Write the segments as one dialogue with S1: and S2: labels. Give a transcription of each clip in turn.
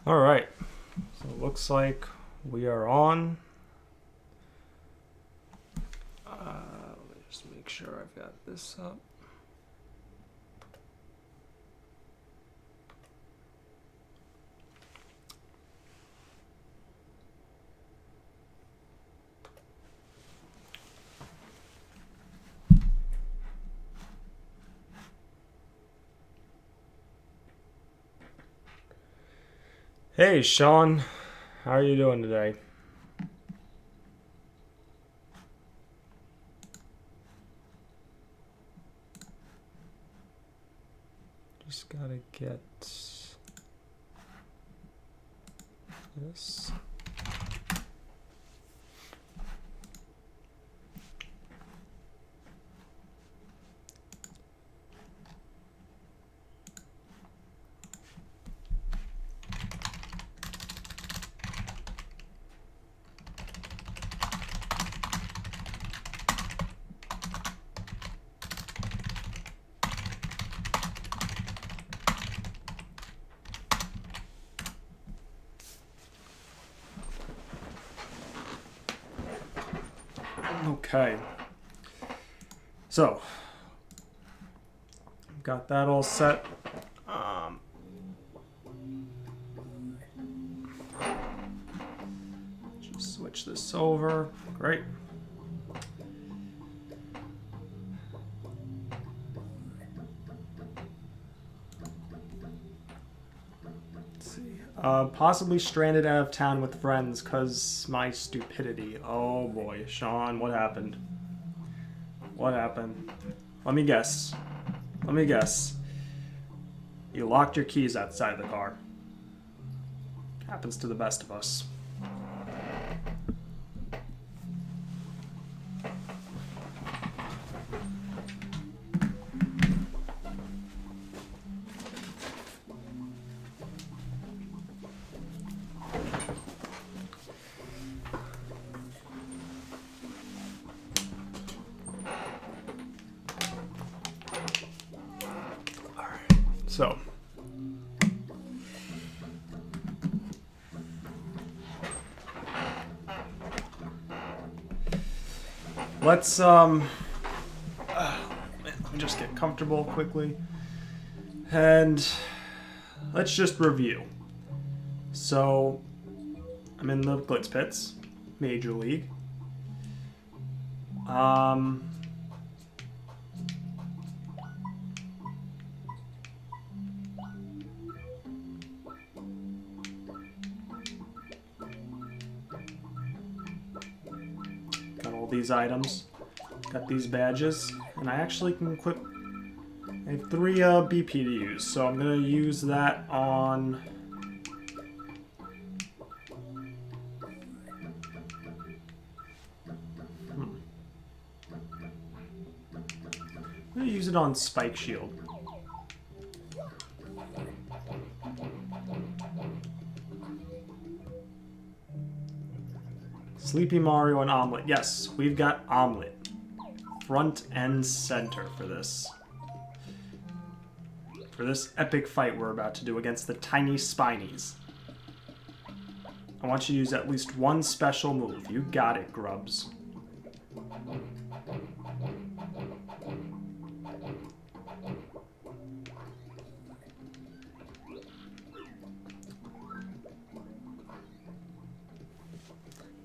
S1: All right, so it looks like we are on. Let me just make sure I've got this up. Hey, Sean, how are you doing today? Just gotta get this. Okay, so got that all set. Just switch this over. Great. Let's see. Possibly stranded out of town with friends because my stupidity. Oh boy, Sean, what happened? What happened? Let me guess. Let me guess. You locked your keys outside the car. Happens to the best of us. So, let's let me just get comfortable quickly, and let's just review. So, I'm in the Glitz Pits, Major League. These items, got these badges, and I actually can equip. I have 3 BP to use, so I'm gonna use that on. I'm gonna use it on Spike Shield. Sleepy Mario and Omelet. Yes, we've got Omelet. Front and center for this. For this epic fight we're about to do against the tiny Spinies. I want you to use at least one special move. You got it, Grubs.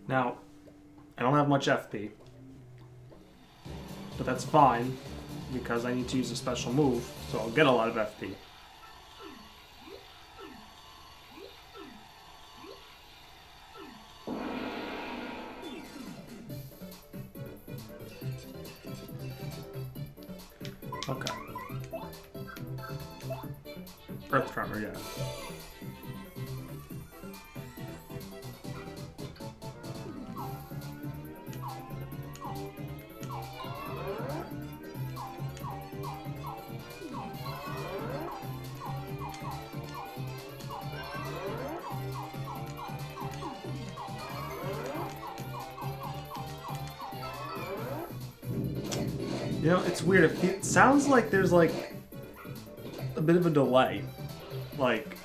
S1: Now, I don't have much FP, but that's fine, because I need to use a special move, so I'll get a lot of FP. Okay. Earth Tremor, yeah. You know, it's weird. It sounds like there's like a bit of a delay. Like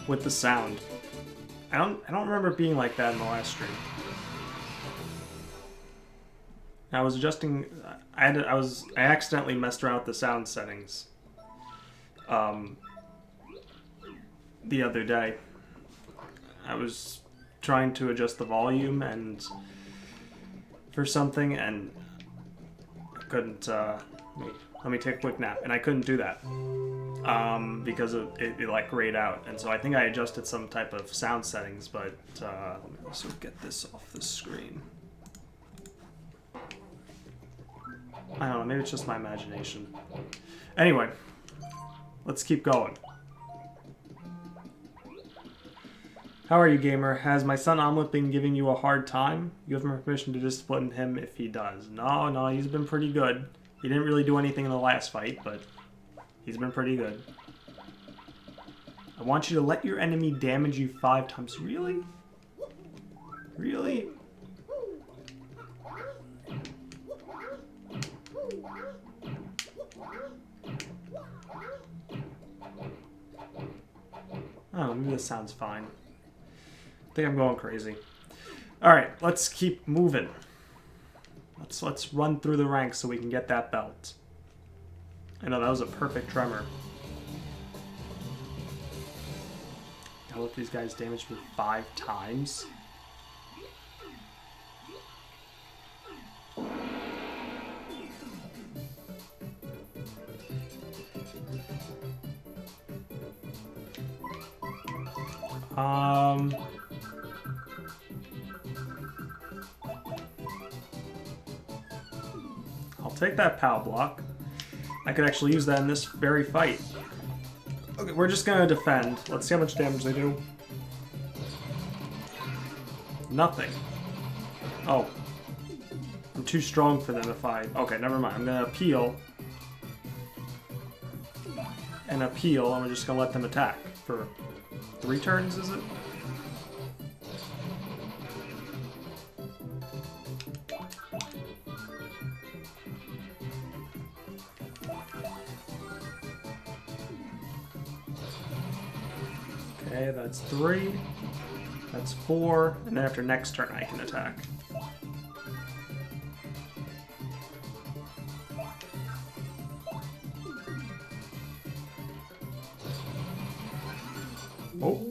S1: with the sound. I don't remember it being like that in the last stream. I was adjusting. I accidentally messed around with the sound settings. The other day, I was trying to adjust the volume and for something, and I couldn't. Let me take a quick nap, and I couldn't do that because it like grayed out, and so I think I adjusted some type of sound settings. But let me also get this off the screen. I don't know, maybe it's just my imagination. Anyway, let's keep going. How are you, gamer? Has my son Omelet been giving you a hard time? You have my permission to discipline him if he does. No, he's been pretty good. He didn't really do anything in the last fight, but he's been pretty good. I want you to let your enemy damage you 5 times. Really? Really? Oh, maybe this sounds fine. I think I'm going crazy. Alright, let's keep moving. Let's run through the ranks so we can get that belt. I know, that was a perfect tremor. I'll let these guys damage me 5 times. I'll take that POW block. I could actually use that in this very fight. Okay, we're just gonna defend. Let's see how much damage they do. Nothing. Oh. I'm too strong for them if I... Okay, never mind. I'm gonna appeal. And appeal, and we're just gonna let them attack for 3 turns, is it? Okay, that's 3. That's 4. And then after next turn, I can attack. Oh,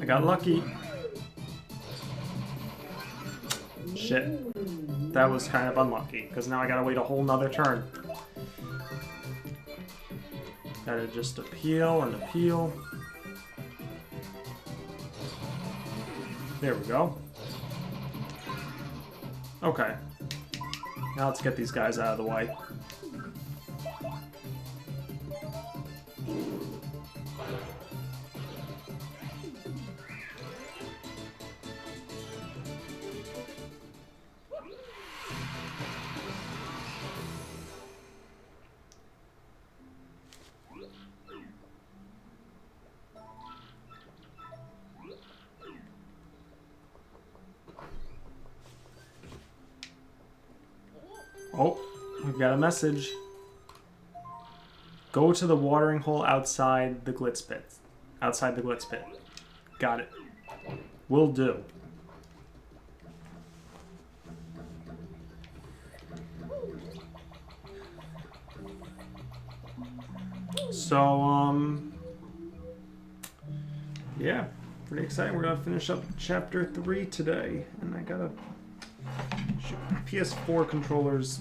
S1: I got lucky. Shit. That was kind of unlucky, because now I gotta wait a whole nother turn. Gotta just appeal and appeal. There we go. Okay. Now let's get these guys out of the way. Oh, we've got a message. Go to the watering hole outside the glitz pit. Outside the glitz pit. Got it. Will do. So, yeah, pretty exciting. We're gonna finish up chapter 3 today, and I gotta... PS4 controller's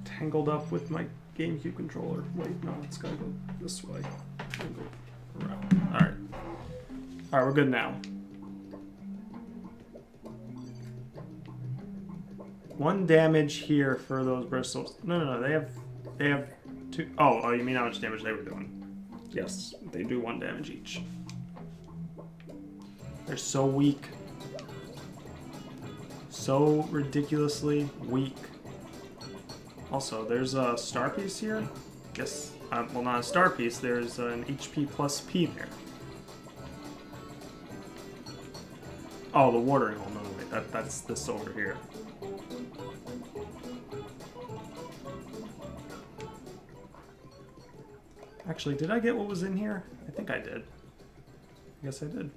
S1: tangled up with my GameCube controller. Wait, no, it's gotta go this way. Go around. Alright. Alright, we're good now. 1 damage here for those bristles. No, they have 2. Oh, you mean how much damage they were doing? Yes, they do 1 damage each. They're so weak. So ridiculously weak. Also, there's a star piece here. Guess, well, not a star piece. There's an HP plus P there. Oh, the watering hole. No, wait, that's this over here. Actually, did I get what was in here? I think I did. Yes, I did.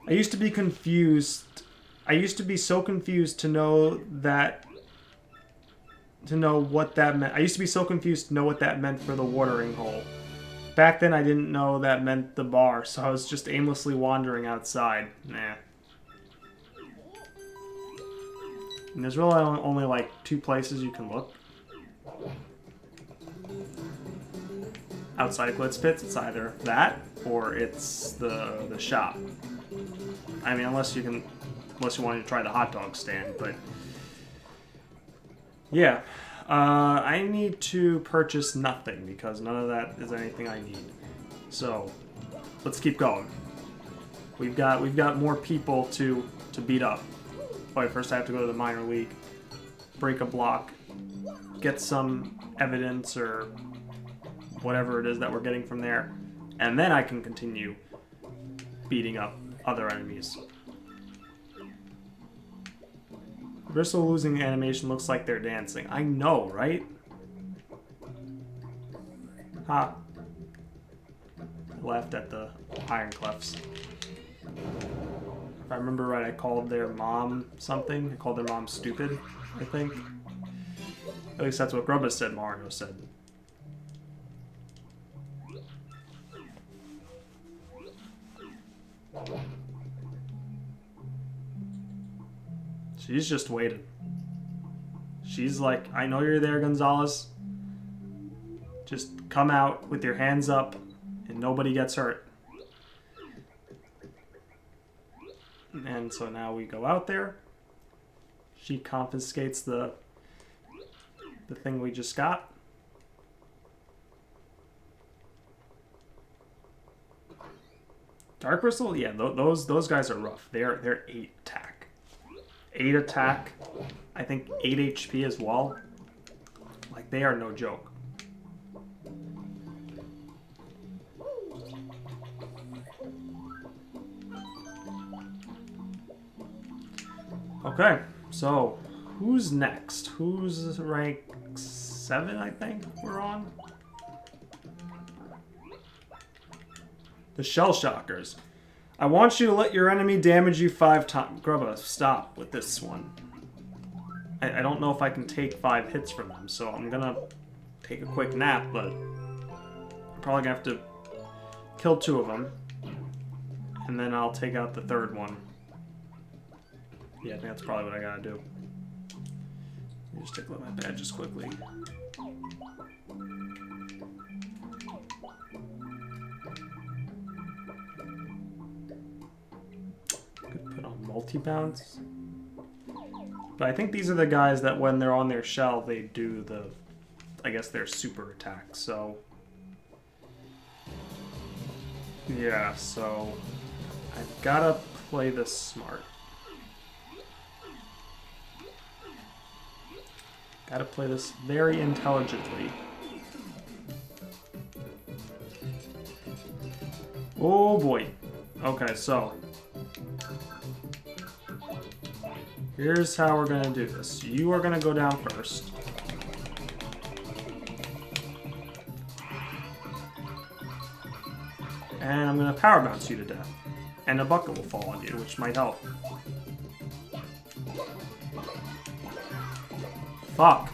S1: I used to be confused. I used to be so confused to know that... to know what that meant. I used to be so confused to know what that meant for the watering hole. Back then I didn't know that meant the bar, so I was just aimlessly wandering outside. Nah. And there's really only like 2 places you can look. Outside of Glitz Pits, it's either that or it's the shop. I mean, unless you wanted to try the hot dog stand, but yeah. I need to purchase nothing because none of that is anything I need. So let's keep going. We've got more people to beat up. But first I have to go to the minor league, break a block, get some evidence or whatever it is that we're getting from there, and then I can continue beating up other enemies. Bristle losing animation looks like they're dancing. I know, right? Ha. Left at the Iron Clefs. If I remember right, I called their mom something. I called their mom stupid, I think. At least that's what Grubba said Mario said. She's just waiting. She's like, I know you're there, Gonzalez. Just come out with your hands up and nobody gets hurt. And so now we go out there. She confiscates the thing we just got. Dark Bristle? Yeah, those guys are rough. They're 8 attack. 8 attack, I think 8 HP as well. Like, they are no joke. Okay, so who's next? Who's rank 7, I think we're on? The Shell Shockers. I want you to let your enemy damage you 5 times. Grubba, stop with this one. I don't know if I can take 5 hits from them, so I'm gonna take a quick nap, but I'm probably gonna have to kill 2 of them. And then I'll take out the 3rd one. Yeah, I think that's probably what I gotta do. Let me just take a look at my badges quickly. Multi-bounce. But I think these are the guys that when they're on their shell, they do the, I guess, their super attack. So, yeah, so I've gotta play this smart. Gotta play this very intelligently. Oh boy. Okay, so here's how we're gonna do this. You are gonna go down first. And I'm gonna power bounce you to death. And a bucket will fall on you, which might help. Fuck.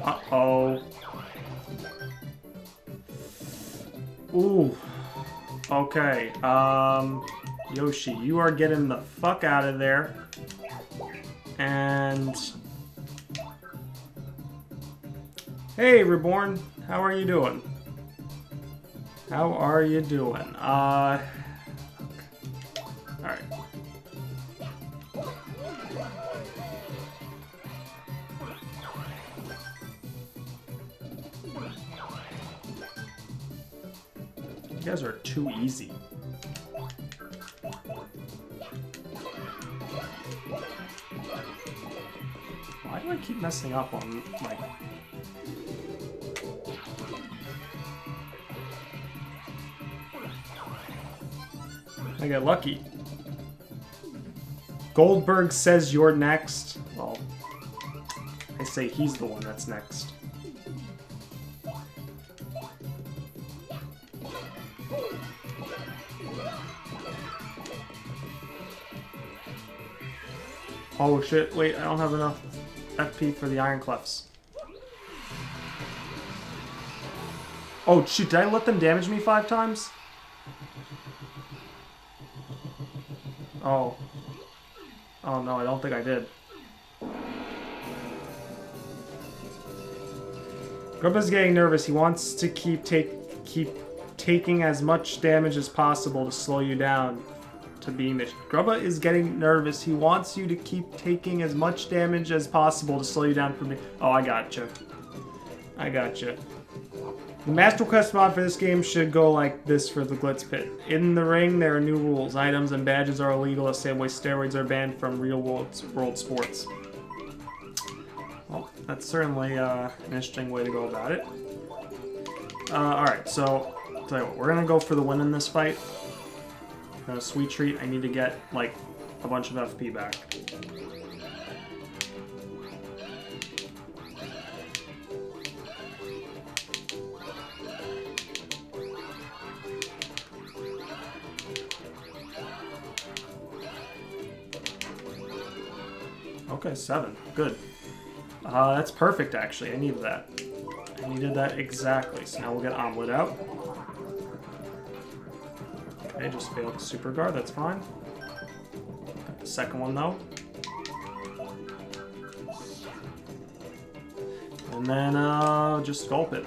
S1: Uh-oh. Ooh. Okay, Yoshi, you are getting the fuck out of there. And... hey, Reborn, how are you doing? How are you doing? Alright. You guys are too easy. Why do I keep messing up on, like... I got lucky. Goldberg says you're next. Well, say he's the one that's next. Oh shit, wait, I don't have enough FP for the Iron Clefs. Oh shoot, did I let them damage me 5 times? Oh. Oh no, I don't think I did. Grubba's getting nervous. He wants to keep taking as much damage as possible to slow you down to being the... Grubba is getting nervous. He wants you to keep taking as much damage as possible to slow you down from me. Oh, I gotcha. I gotcha. The Master Quest mod for this game should go like this for the Glitz Pit. In the ring, there are new rules. Items and badges are illegal the same way steroids are banned from real world sports. Well, that's certainly an interesting way to go about it. Alright, so, I'll tell you what, we're gonna go for the win in this fight. Sweet treat, I need to get, like, a bunch of FP back. Okay, 7. Good. That's perfect, actually. I needed that. I needed that exactly. So now we'll get Omelet out. Okay, just failed the Super Guard. That's fine. Got the second one, though. And then, just Gulp it.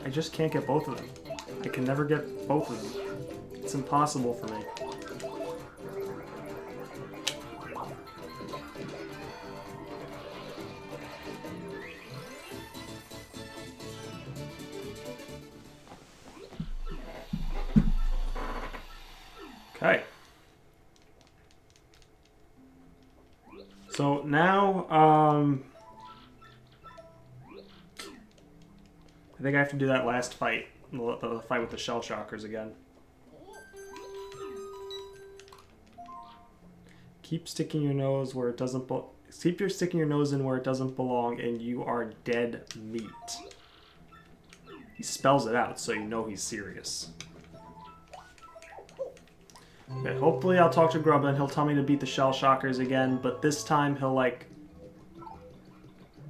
S1: I just can't get both of them. I can never get both of them. It's impossible for me. Okay. So now, I think I have to do that last fight, the fight with the Shell Shockers again. Keep sticking your nose where it doesn't keep sticking your nose in where it doesn't belong, and you are dead meat. He spells it out, so you know he's serious. Okay, hopefully I'll talk to Grubba and he'll tell me to beat the Shell Shockers again, but this time he'll like...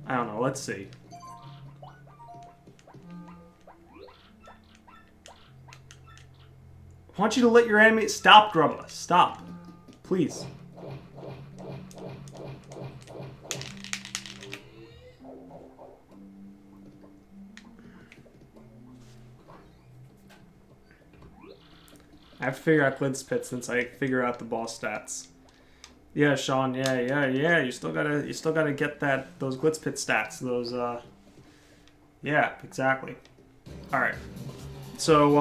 S1: I don't know, let's see. I want you to let your enemy... Stop, Grubba. Stop. Please. I have to figure out Glitz Pit since I figure out the boss stats. Yeah, Sean. Yeah. You still gotta get those Glitz Pit stats. Those yeah, exactly. All right. So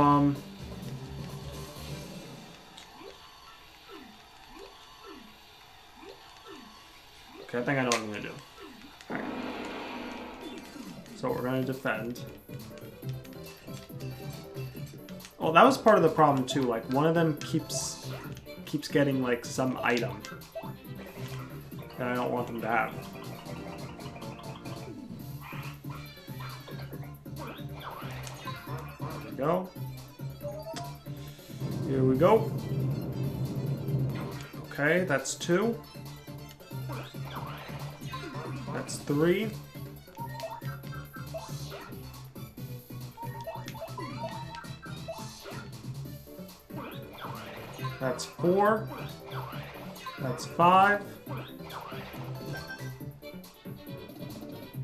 S1: okay, I think I know what I'm gonna do. All right. So we're gonna defend. Oh, that was part of the problem too. Like one of them keeps getting like some item that I don't want them to have. There we go. Here we go. Okay, that's 2. That's 3. That's 4. That's 5.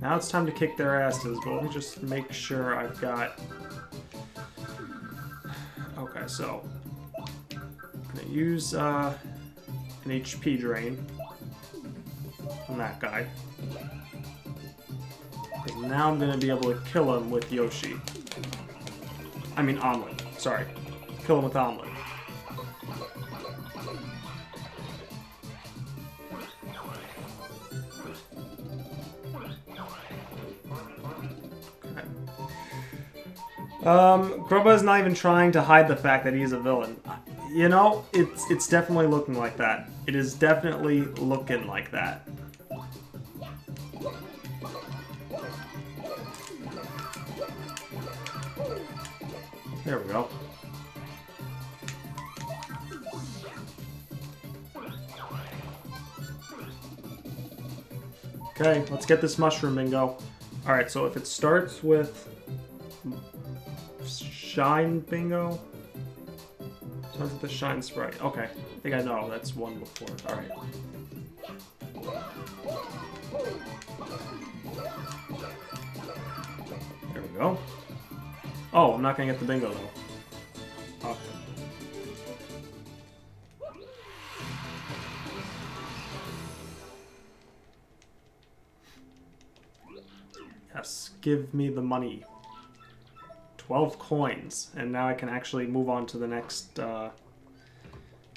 S1: Now it's time to kick their asses, but let me just make sure I've got... Okay, so... I'm going to use an HP drain on that guy. Because now I'm going to be able to kill him with Yoshi. I mean Omelet. Sorry. Kill him with Omelet. Grubba is not even trying to hide the fact that he's a villain. You know, it's definitely looking like that. It is definitely looking like that. There we go. Okay, let's get this mushroom bingo. Alright, so if it starts with Shine bingo? Starts with the Shine Sprite. Okay, I think I know. That's one before. Alright. There we go. Oh, I'm not gonna get the bingo though. Okay. Yes, give me the money. 12 coins, and now I can actually move on to the next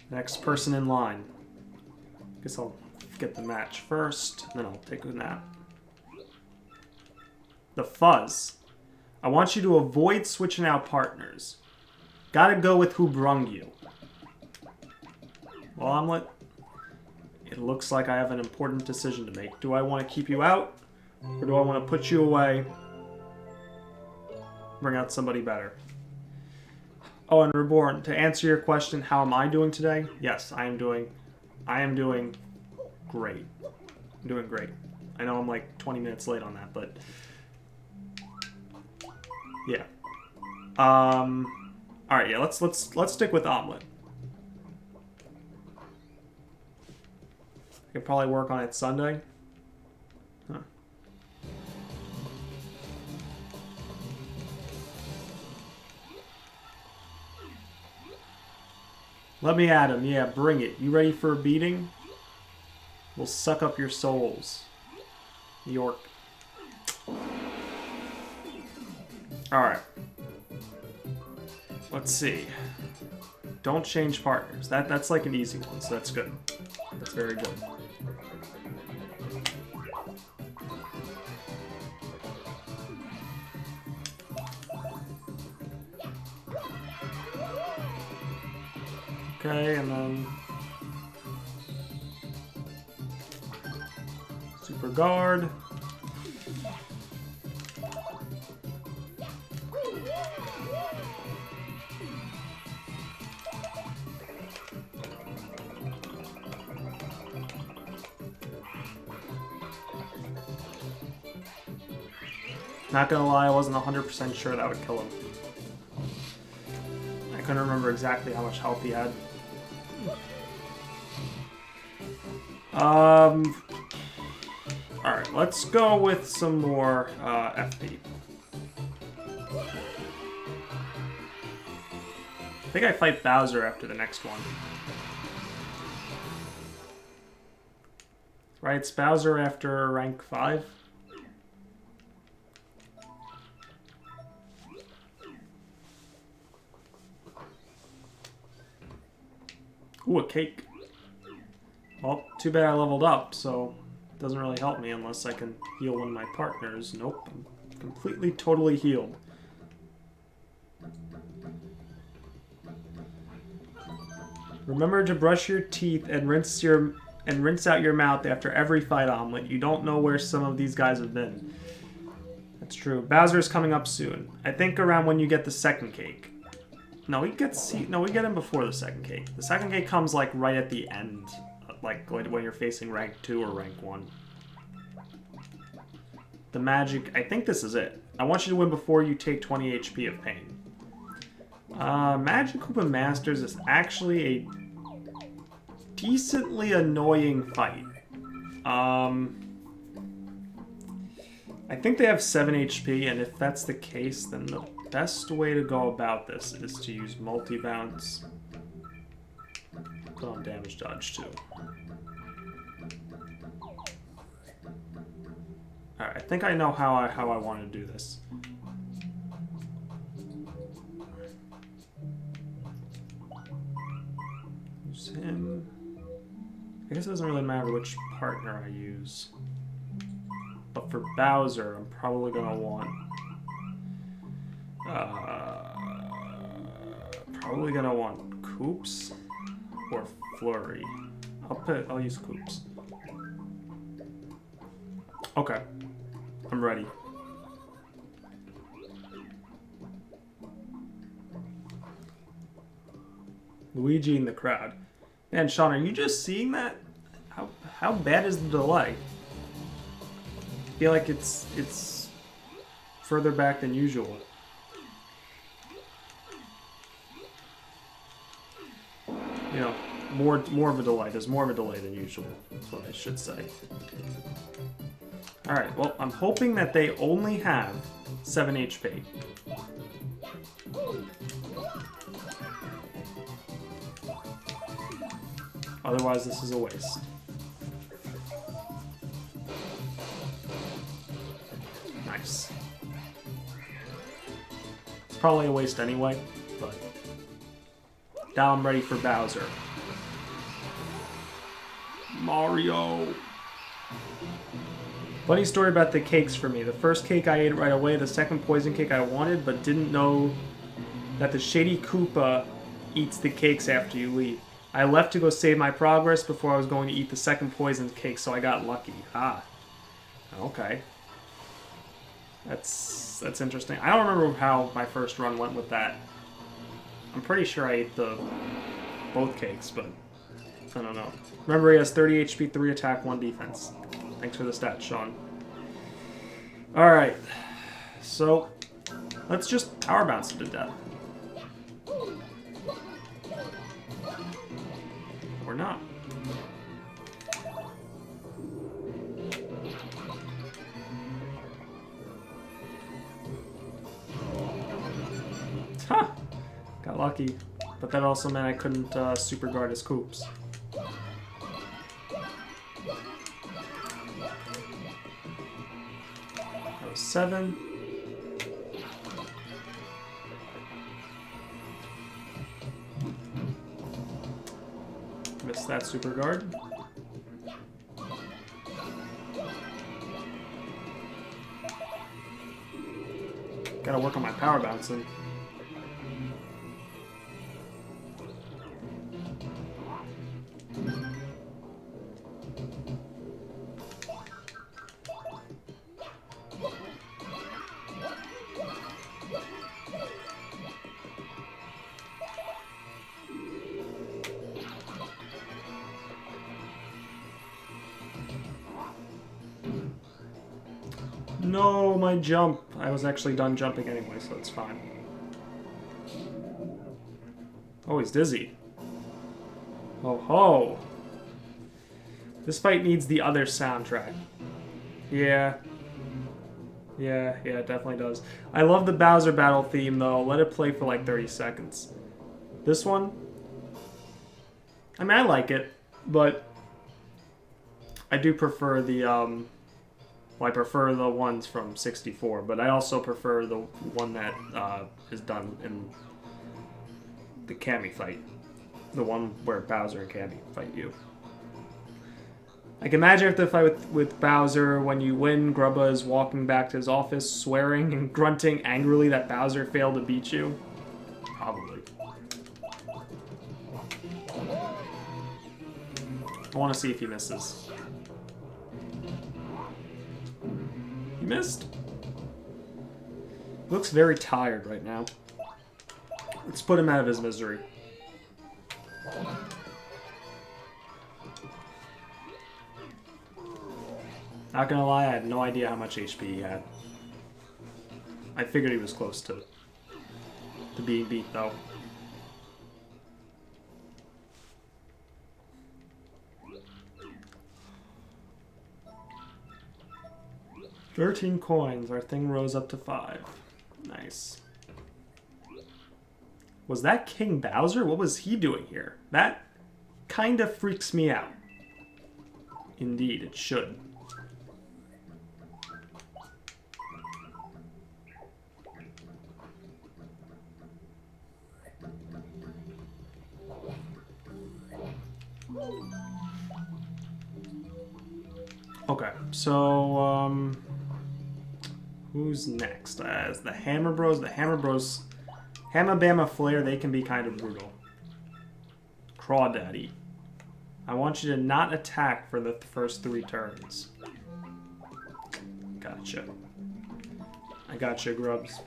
S1: next person in line. Guess I'll get the match first, and then I'll take a nap. The fuzz. I want you to avoid switching out partners. Gotta go with who brung you. Well, Omelet, it looks like I have an important decision to make. Do I want to keep you out, or do I want to put you away? Bring out somebody better. Oh, and Reborn, to answer your question, how am I doing today? Yes, I am doing great. I'm doing great. I know I'm like 20 minutes late on that, but yeah. All right, yeah. Let's stick with Omelet. I could probably work on it Sunday. Huh. Let me at him. Yeah, bring it. You ready for a beating? We'll suck up your souls. York. Alright. Let's see. Don't change partners. That's like an easy one, so that's good. That's very good. Okay, and then Super Guard. Not gonna lie, I wasn't 100% sure that would kill him. I couldn't remember exactly how much health he had. Alright, let's go with some more FP. I think I fight Bowser after the next one. Right, it's Bowser after rank 5. Ooh, a cake. Well, too bad I leveled up, so it doesn't really help me unless I can heal one of my partners. Nope, I'm completely, totally healed. Remember to brush your teeth and rinse out your mouth after every fight, Omelet. You don't know where some of these guys have been. That's true. Bowser's coming up soon. I think around when you get the second cake. No, we get him before the second cake. The second cake comes like right at the end, like when you're facing rank 2 or rank 1. The magic, I think this is it. I want you to win before you take 20 HP of pain. Magic Koopa Masters is actually a decently annoying fight. I think they have 7 HP, and if that's the case, then the best way to go about this is to use multi-bounce. Put on damage dodge too. Alright, I think I know how I want to do this. Use him. I guess it doesn't really matter which partner I use. But for Bowser, I'm probably gonna want probably gonna want Coops or Flurry. I'll use Coops. Okay. I'm ready. Luigi in the crowd. Man, Sean, are you just seeing that? How bad is the delay? I feel like it's further back than usual. You know, more of a delay. There's more of a delay than usual. That's what I should say. Alright, well, I'm hoping that they only have 7 HP. Otherwise, this is a waste. Nice. It's probably a waste anyway, but now I'm ready for Bowser. Mario! Funny story about the cakes for me. The first cake I ate right away, the second poison cake I wanted, but didn't know that the Shady Koopa eats the cakes after you leave. I left to go save my progress before I was going to eat the second poison cake, so I got lucky. Ah. Okay. That's interesting. I don't remember how my first run went with that. I'm pretty sure I ate both cakes, but I don't know. Remember, he has 30 HP, 3 attack, 1 defense. Thanks for the stats, Sean. Alright. So, let's just power bounce it to death. Or not. Huh! Got lucky. But that also meant I couldn't super guard his Coops. 7. Missed that super guard. Gotta work on my power bouncing. No, my jump. I was actually done jumping anyway, so it's fine. Oh, he's dizzy. Oh ho! This fight needs the other soundtrack. Yeah. Yeah, it definitely does. I love the Bowser battle theme, though. Let it play for like 30 seconds. This one? I mean, I like it, but I do prefer the, well, I prefer the ones from 64, but I also prefer the one that is done in the Cammy fight. The one where Bowser and Cammy fight you. Like, imagine if the fight with Bowser, when you win, Grubba is walking back to his office, swearing and grunting angrily that Bowser failed to beat you. Probably. I want to see if he misses. He missed. Looks very tired right now. Let's put him out of his misery. Not gonna lie, I had no idea how much HP he had. I figured he was close to being beat, though. $13 coins. Our thing rose up to 5. Nice. Was that King Bowser? What was he doing here? That kind of freaks me out. Indeed, it should. Okay, so, who's next? As the Hammer Bros. The Hammer Bros Hamma Bamma Flare, they can be kind of brutal. Crawdaddy. I want you to not attack for the first 3 turns. Gotcha. I gotcha, Grubs.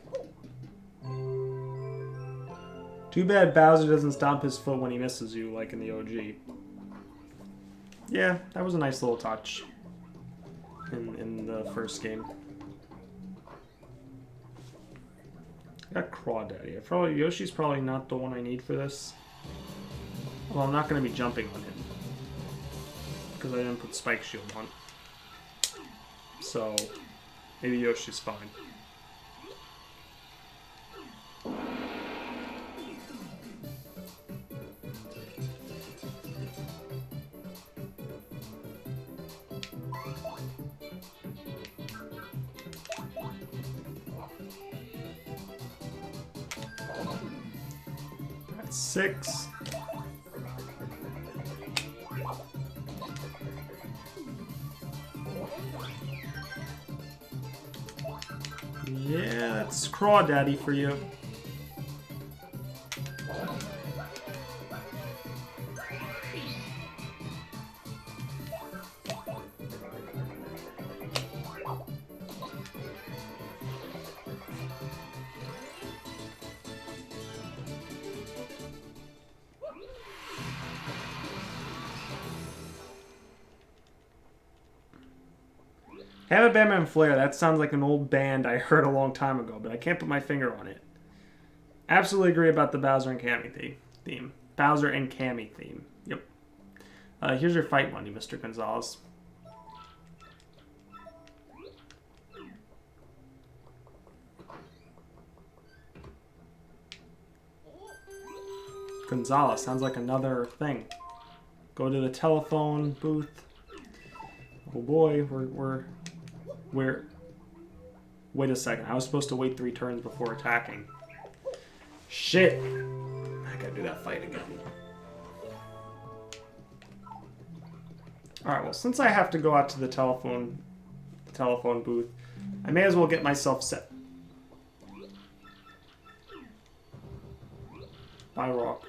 S1: Too bad Bowser doesn't stomp his foot when he misses you, like in the OG. Yeah, that was a nice little touch in the first game. I got Crawdaddy. Yoshi's probably not the one I need for this. Well, I'm not going to be jumping on him because I didn't put Spike Shield on. So, maybe Yoshi's fine. That's 6. Yeah, that's Crawdaddy for you. Hamma Bamma and Flare, that sounds like an old band I heard a long time ago, but I can't put my finger on it. Absolutely agree about the Bowser and Cammy theme. Bowser and Cammy theme. Yep. Here's your fight money, Mr. Gonzalez. Gonzalez sounds like another thing. Go to the telephone booth. Oh boy, we're wait a second. I was supposed to wait 3 turns before attacking. Shit! I gotta do that fight again. Alright, well, since I have to go out to the telephone booth, I may as well get myself set. Bye, Rawk.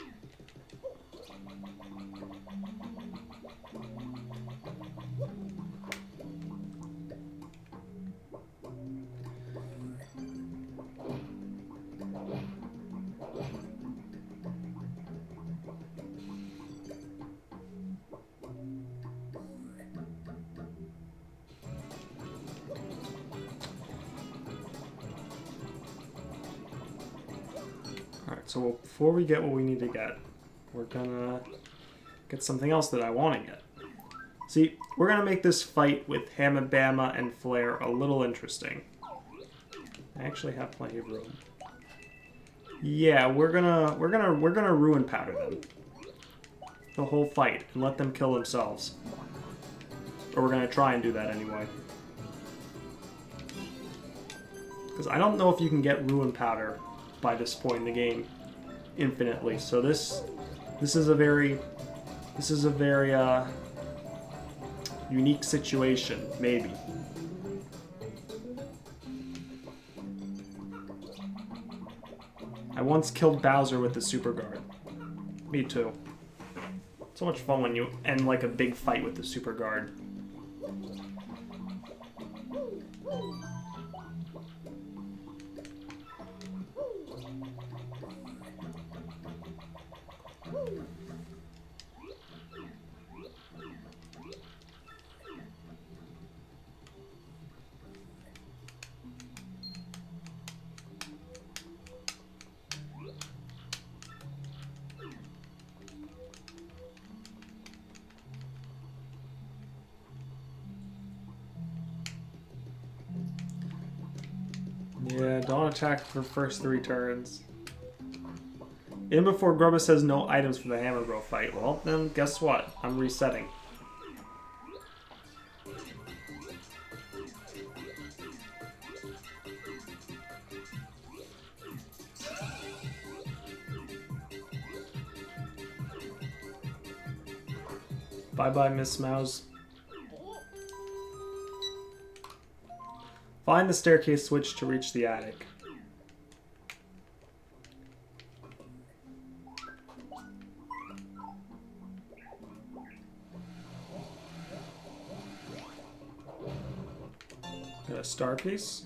S1: So before we get what we need to get, we're gonna get something else that I want to get. See, we're gonna make this fight with Hamma Bamma and Flare a little interesting. I actually have plenty of room. Yeah, we're gonna ruin powder them the whole fight and let them kill themselves. Or we're gonna try and do that anyway. Because I don't know if you can get ruin powder by this point in the game infinitely. So this is a very unique situation, maybe. I once killed Bowser with the super guard. Me too. So much fun when you end like a big fight with the super guard. Yeah, don't attack for first 3 turns. In before Grubba says no items for the Hammer Bro fight. Well, then guess what? I'm resetting. Bye-bye, Miss Mouse. Find the staircase switch to reach the attic. a star piece.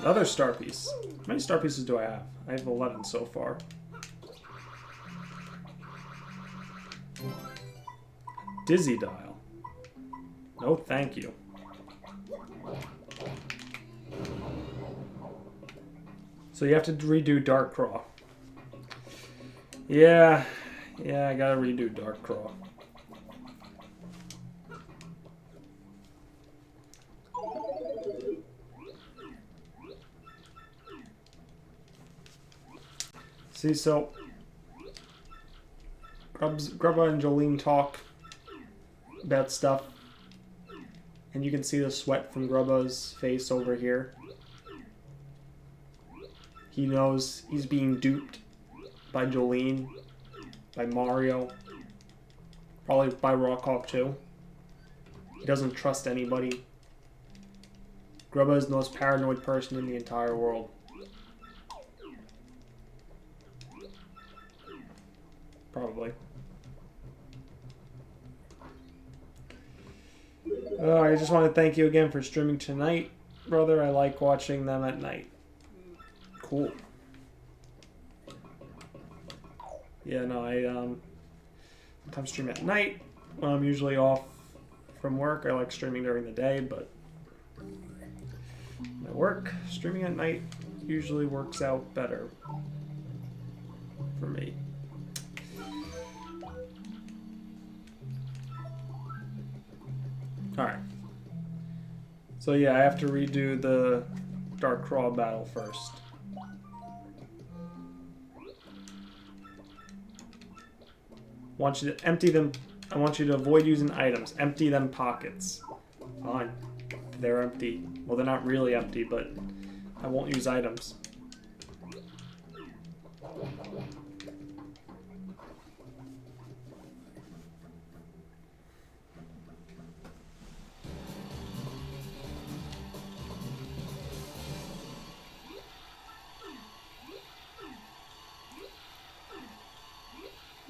S1: Another star piece. How many star pieces do I have? I have 11 so far. Dizzy dial. No, thank you. So you have to redo Dark Craw. Yeah, I gotta redo Dark Craw. See, so Grubba and Jolene talk about stuff, and you can see the sweat from Grubba's face over here. He knows he's being duped by Jolene, by Mario, probably by Rawk too. He doesn't trust anybody. Grubba is the most paranoid person in the entire world. Probably. Oh, I just want to thank you again for streaming tonight, brother. I like watching them at night. Cool. Yeah, no, I sometimes stream at night when I'm usually off from work. I like streaming during the day, but at work, streaming at night usually works out better for me. Alright. So yeah, I have to redo the Dark Craw battle first. I want you to empty them. I want you to avoid using items. Empty them pockets. Fine. They're empty. Well, they're not really empty, but I won't use items.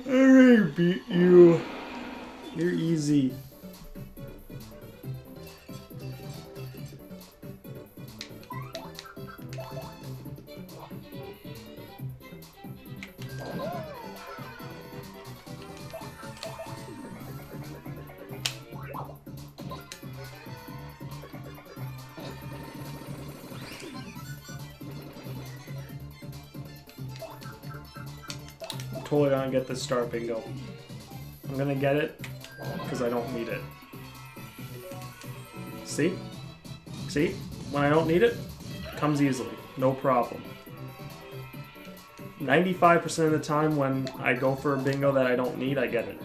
S1: I already beat you. You're easy. Totally gonna get this star bingo. I'm gonna get it because I don't need it. See? See? When I don't need it, it comes easily. No problem. 95% of the time when I go for a bingo that I don't need, I get it.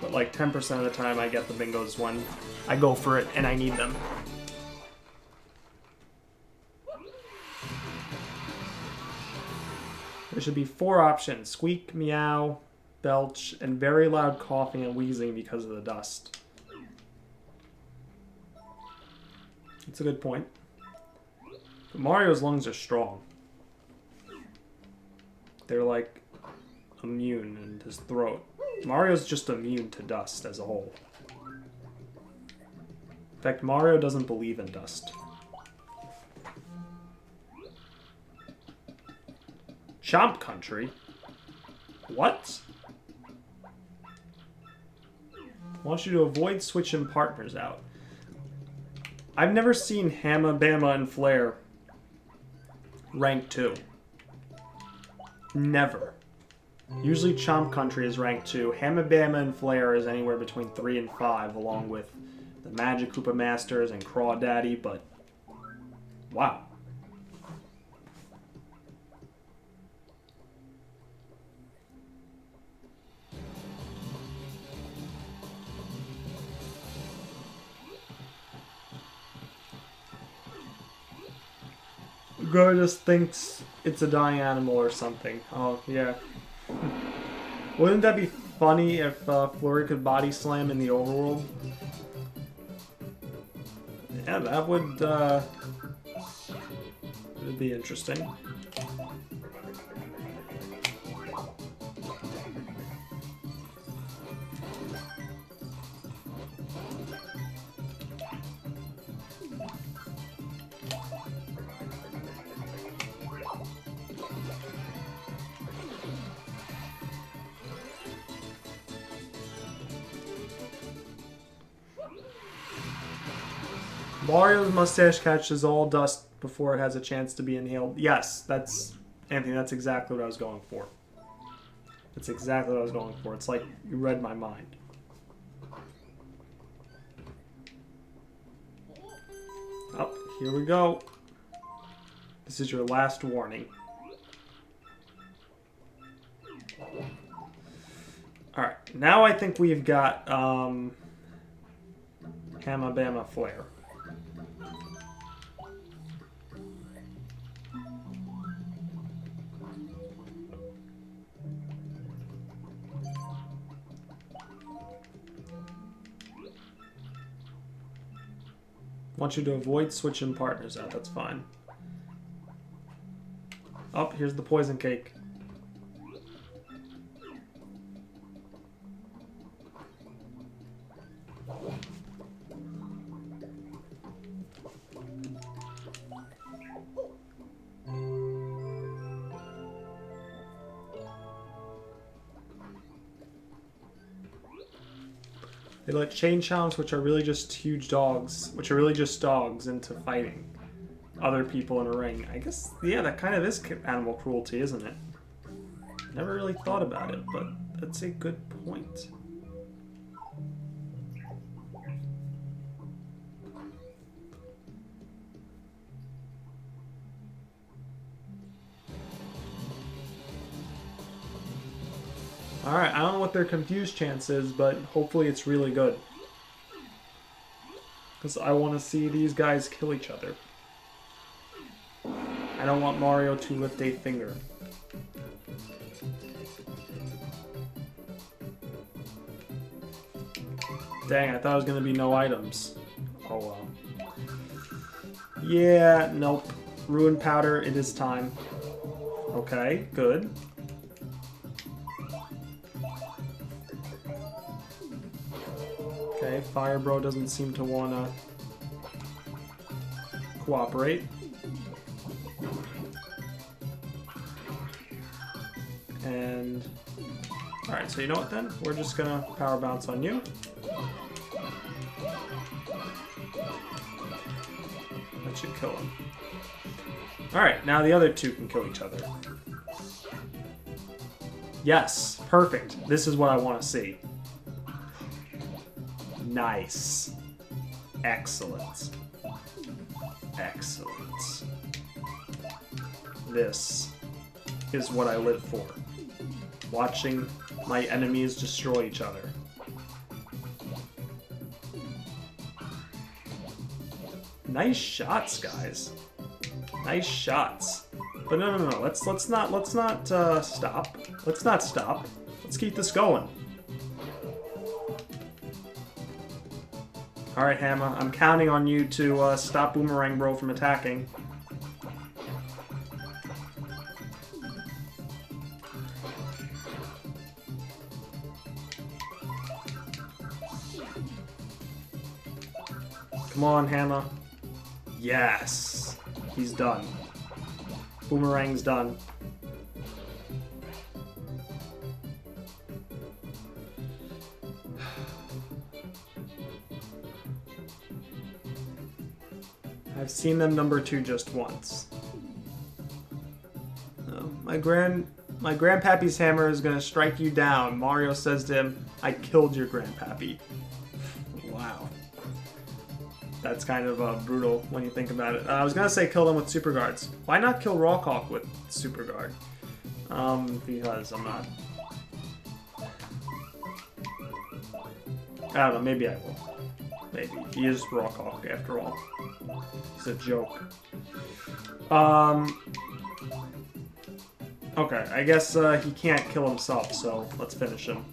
S1: But like 10% of the time I get the bingos when I go for it and I need them. There should be 4 options: squeak, meow, belch, and very loud coughing and wheezing because of the dust. That's a good point. But Mario's lungs are strong. They're like immune in his throat. Mario's just immune to dust as a whole. In fact, Mario doesn't believe in dust. Chomp Country? What? I want you to avoid switching partners out. I've never seen Hamma, Bama, and Flare rank 2. Never. Usually Chomp Country is rank 2. Hamma, Bama, and Flare is anywhere between 3 and 5, along with the Magic Koopa Masters and Crawdaddy, but wow. Grubba just thinks it's a dying animal or something. Oh, yeah. Wouldn't that be funny if Flurry could body slam in the overworld. Yeah, that would be interesting. Mario's mustache catches all dust before it has a chance to be inhaled. Yes, that's... Anthony, that's exactly what I was going for. That's exactly what I was going for. It's like you read my mind. Oh, here we go. This is your last warning. Alright, now I think we've got Hamma Bama Flare. Want you to avoid switching partners out, that's fine. Oh, here's the poison cake. They let chain chomps, which are really just huge dogs, into fighting other people in a ring. I guess, yeah, that kind of is animal cruelty, isn't it? Never really thought about it, but that's a good point. Alright, I don't know what their confused chance is, but hopefully it's really good. Because I want to see these guys kill each other. I don't want Mario to lift a finger. Dang, I thought it was going to be no items. Oh well. Yeah, nope. Ruin powder, it is time. Okay, good. Okay, Fire Bro doesn't seem to want to cooperate. And... Alright, so you know what then? We're just gonna Power Bounce on you. That should kill him. Alright, now the other two can kill each other. Yes, perfect. This is what I want to see. Nice. Excellent. Excellent. This is what I live for. Watching my enemies destroy each other. Nice shots, guys. Nice shots. But no. Let's not stop. Let's not stop. Let's keep this going. Alright, Hamma, I'm counting on you to stop Boomerang Bro from attacking. Come on, Hamma. Yes! He's done. Boomerang's done. I've seen them number 2 just once. My grandpappy's hammer is gonna strike you down. Mario says to him, I killed your grandpappy. Wow. That's kind of brutal when you think about it. I was gonna say kill them with super guards. Why not kill Rawk with super guard? Because I'm not... I don't know, maybe I will. Maybe. He is Rawk after all. It's a joke. Okay, I guess he can't kill himself, so let's finish him.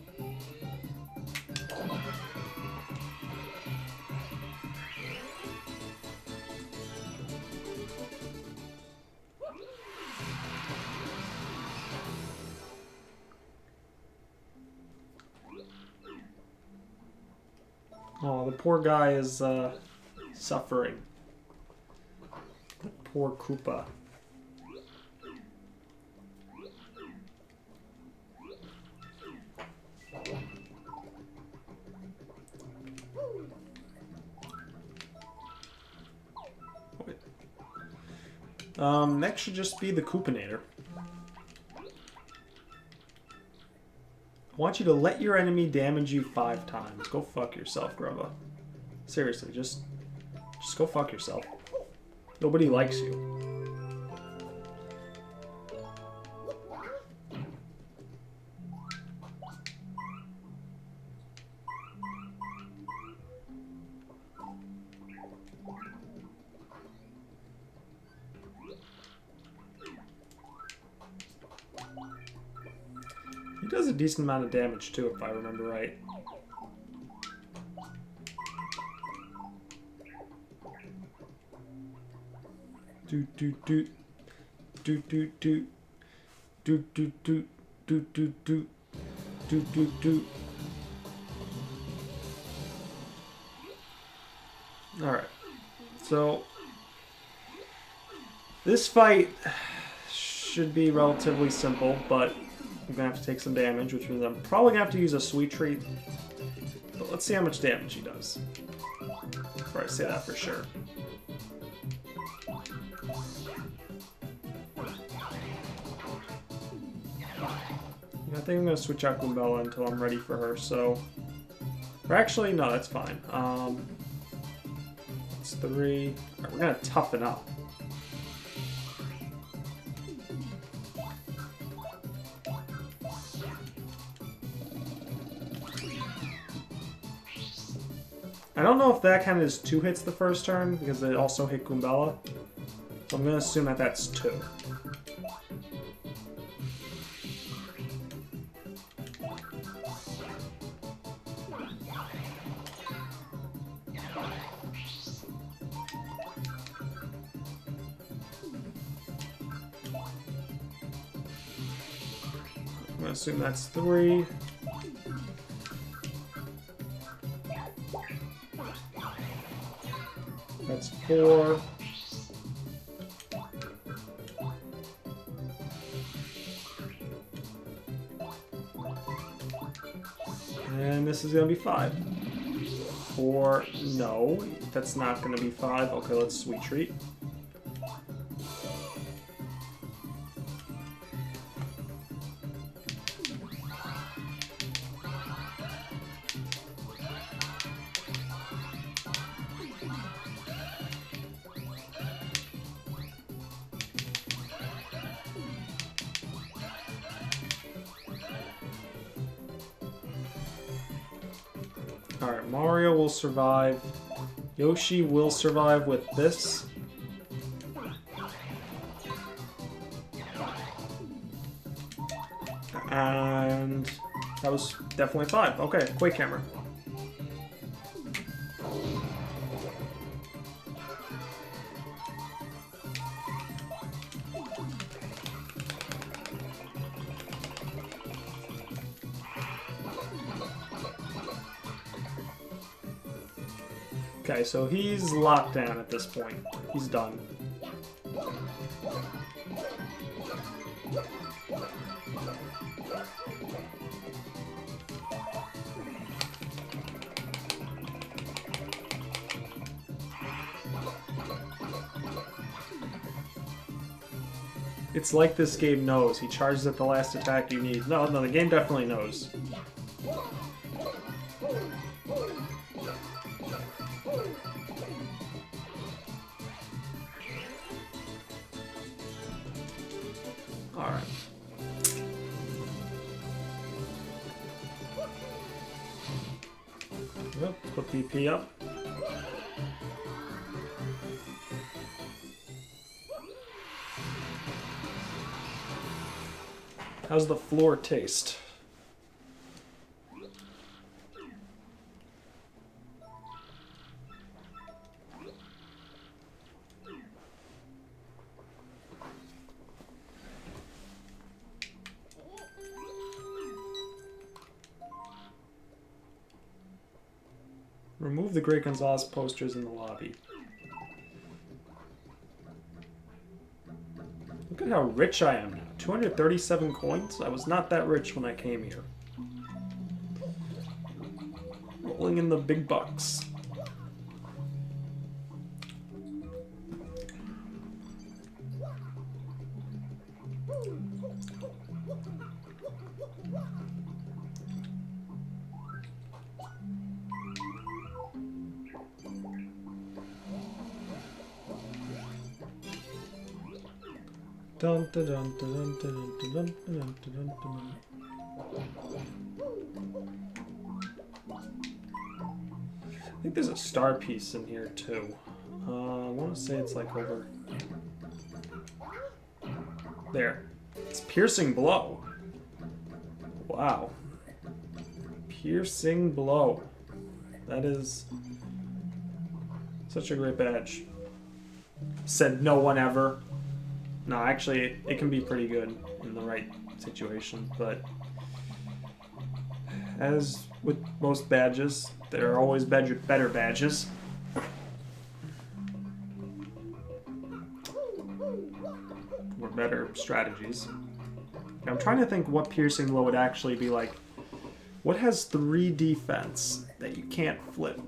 S1: Oh, the poor guy is suffering. The poor Koopa. Next should just be the Koopinator. I want you to let your enemy damage you 5 times. Go fuck yourself, Grubba. Seriously, just go fuck yourself. Nobody likes you. He does a decent amount of damage too, if I remember right. Do do do do do do do do do do do do do do do. Alright. So this fight should be relatively simple, but I'm gonna have to take some damage, which means I'm probably gonna have to use a sweet treat. But let's see how much damage he does. Before I say that for sure. I think I'm gonna switch out Goombella until I'm ready for her, so... Or actually, no, that's fine. It's 3. Alright, we're gonna toughen up. I don't know if that kind of is 2 hits the first turn, because it also hit Goombella. So I'm gonna assume that that's 2. I'm gonna assume that's 3. That's 4. And this is gonna be 5. 4, no, that's not gonna be 5. Okay, let's sweet treat. Alright, Mario will survive. Yoshi will survive with this. And that was definitely 5. Okay, Quake Hammer. Okay, so he's locked down at this point. He's done. It's like this game knows. He charges at the last attack you need. No, the game definitely knows. Alright. Yep, put PP up. How's the floor taste? Remove the Great Gonzalez posters in the lobby. Look at how rich I am now. 237 coins? I was not that rich when I came here. Rolling in the big bucks. Dun, dun, dun, dun, dun, dun, dun, dun, dun, dun. I think there's a star piece in here too. I want to say it's like over there. It's piercing blow. Wow. Piercing blow. That is such a great badge. Said no one ever. No, actually, it can be pretty good in the right situation, but as with most badges, there are always better badges. Or better strategies. I'm trying to think what piercing blow would actually be like. What has 3 defense that you can't flip?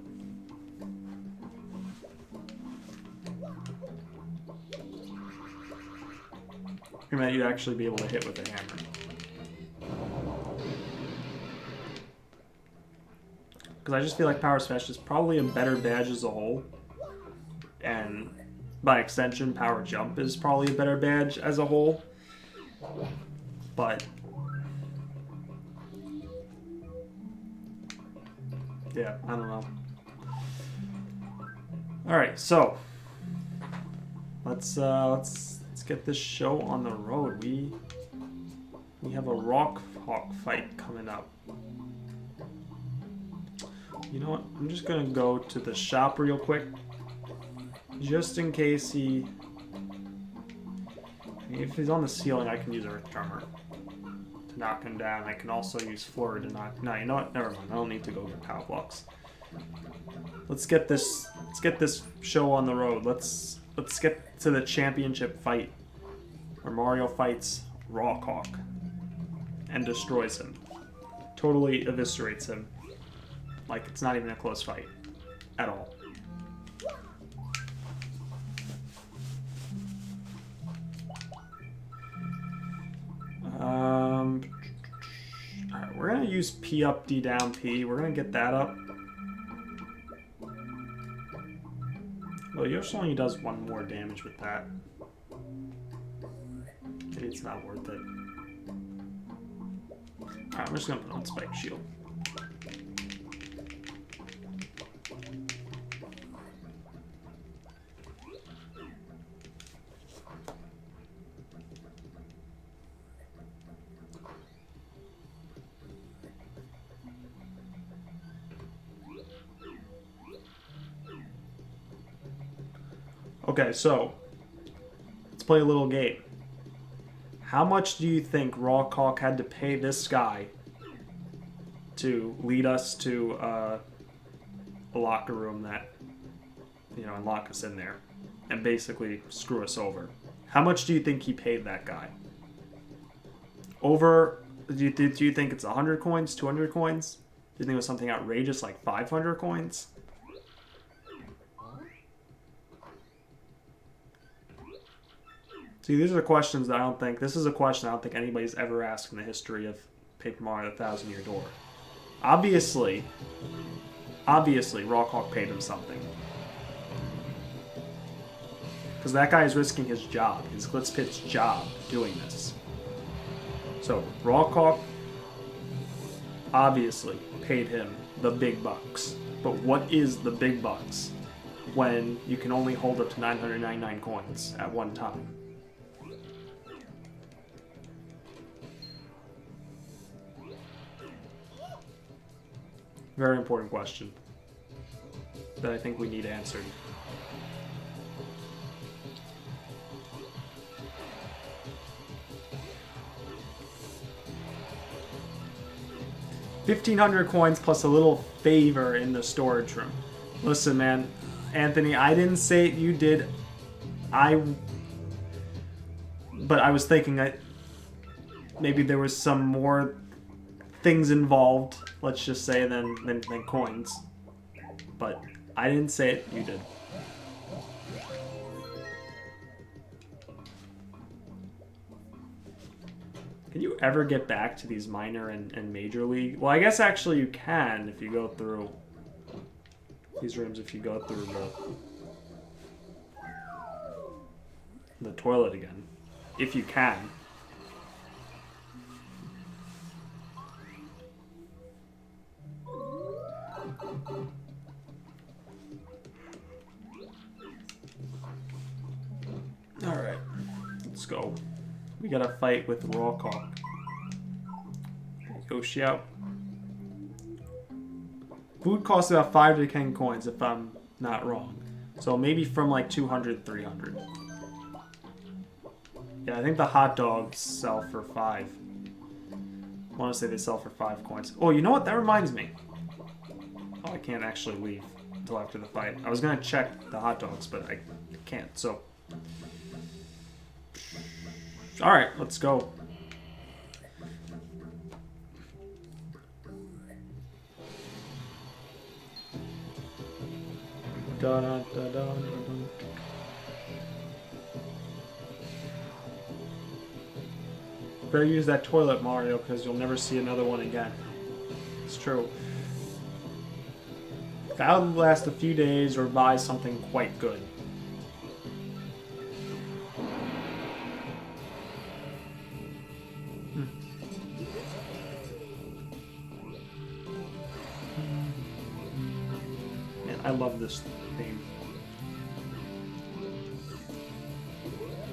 S1: That you'd actually be able to hit with a hammer. Because I just feel like Power Smash is probably a better badge as a whole. And by extension, Power Jump is probably a better badge as a whole. But yeah, I don't know. Alright, so let's get this show on the road. We have a Rawk fight coming up. You know what? I'm just gonna go to the shop real quick, just in case if he's on the ceiling, I can use Earth Tremor to knock him down. I can also use Flurry to knock. No, you know what? Never mind. I don't need to go get Power Blocks. Let's get this show on the road. Let's get to the championship fight where Mario fights Rawk and destroys him. Totally eviscerates him. Like it's not even a close fight at all. Alright, we're gonna use P up, D down, P. We're gonna get that up. Well, Yoshi only does 1 more damage with that. Maybe it's not worth it. Alright, I'm just gonna put on Spike Shield. Okay, so let's play a little game. How much do you think Rawk had to pay this guy to lead us to a locker room that, you know, and lock us in there and basically screw us over? How much do you think he paid that guy? Over, do you think it's 100 coins, 200 coins? Do you think it was something outrageous like 500 coins? See, these are questions that this is a question I don't think anybody's ever asked in the history of Paper Mario: The Thousand Year Door. Obviously, Rawk paid him something. Because that guy is risking his job, his Glitzpit's job, doing this. So, Rawk obviously paid him the big bucks. But what is the big bucks when you can only hold up to 999 coins at one time? Very important question that I think we need answered. 1,500 coins plus a little favor in the storage room. Listen, man. Anthony, I didn't say it, you did. But I was thinking that maybe there was some more things involved, let's just say, than coins. But I didn't say it, you did. Can you ever get back to these minor and major league? Well, I guess actually you can if you go through these rooms, if you go through the toilet again. If you can. Alright, let's go. We gotta fight with Rawk. Yoshi out. Food costs about 5 to 10 coins if I'm not wrong. So maybe from like 200, 300. Yeah, I think the hot dogs sell for 5. I want to say they sell for 5 coins. Oh, you know what? That reminds me. Oh, I can't actually leave until after the fight. I was going to check the hot dogs, but I can't, so... Alright, let's go. Da, da, da, da, da, da. Better use that toilet, Mario, because you'll never see another one again. It's true. That'll last a few days or buy something quite good. Man, I love this theme.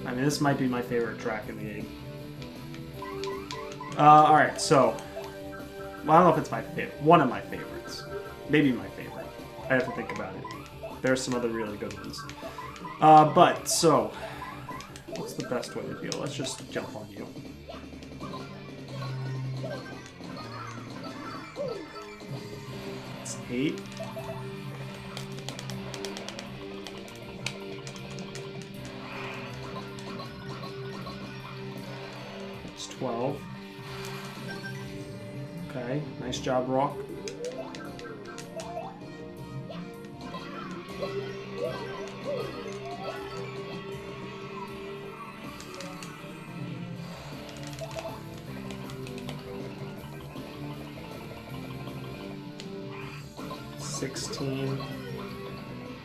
S1: I mean, this might be my favorite track in the game. Alright, so... Well, I don't know if it's my favorite. One of my favorites. Maybe my favorite. I have to think about it. There are some other really good ones. But, so... What's the best way to deal? Let's just jump on you. It's 8. It's 12. Okay, nice job, Rawk.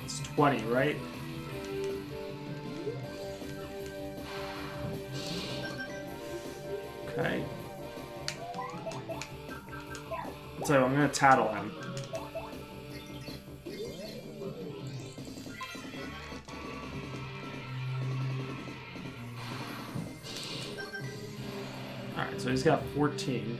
S1: It's 20, right? Okay. So I'm gonna tattle him. Alright, so he's got 14.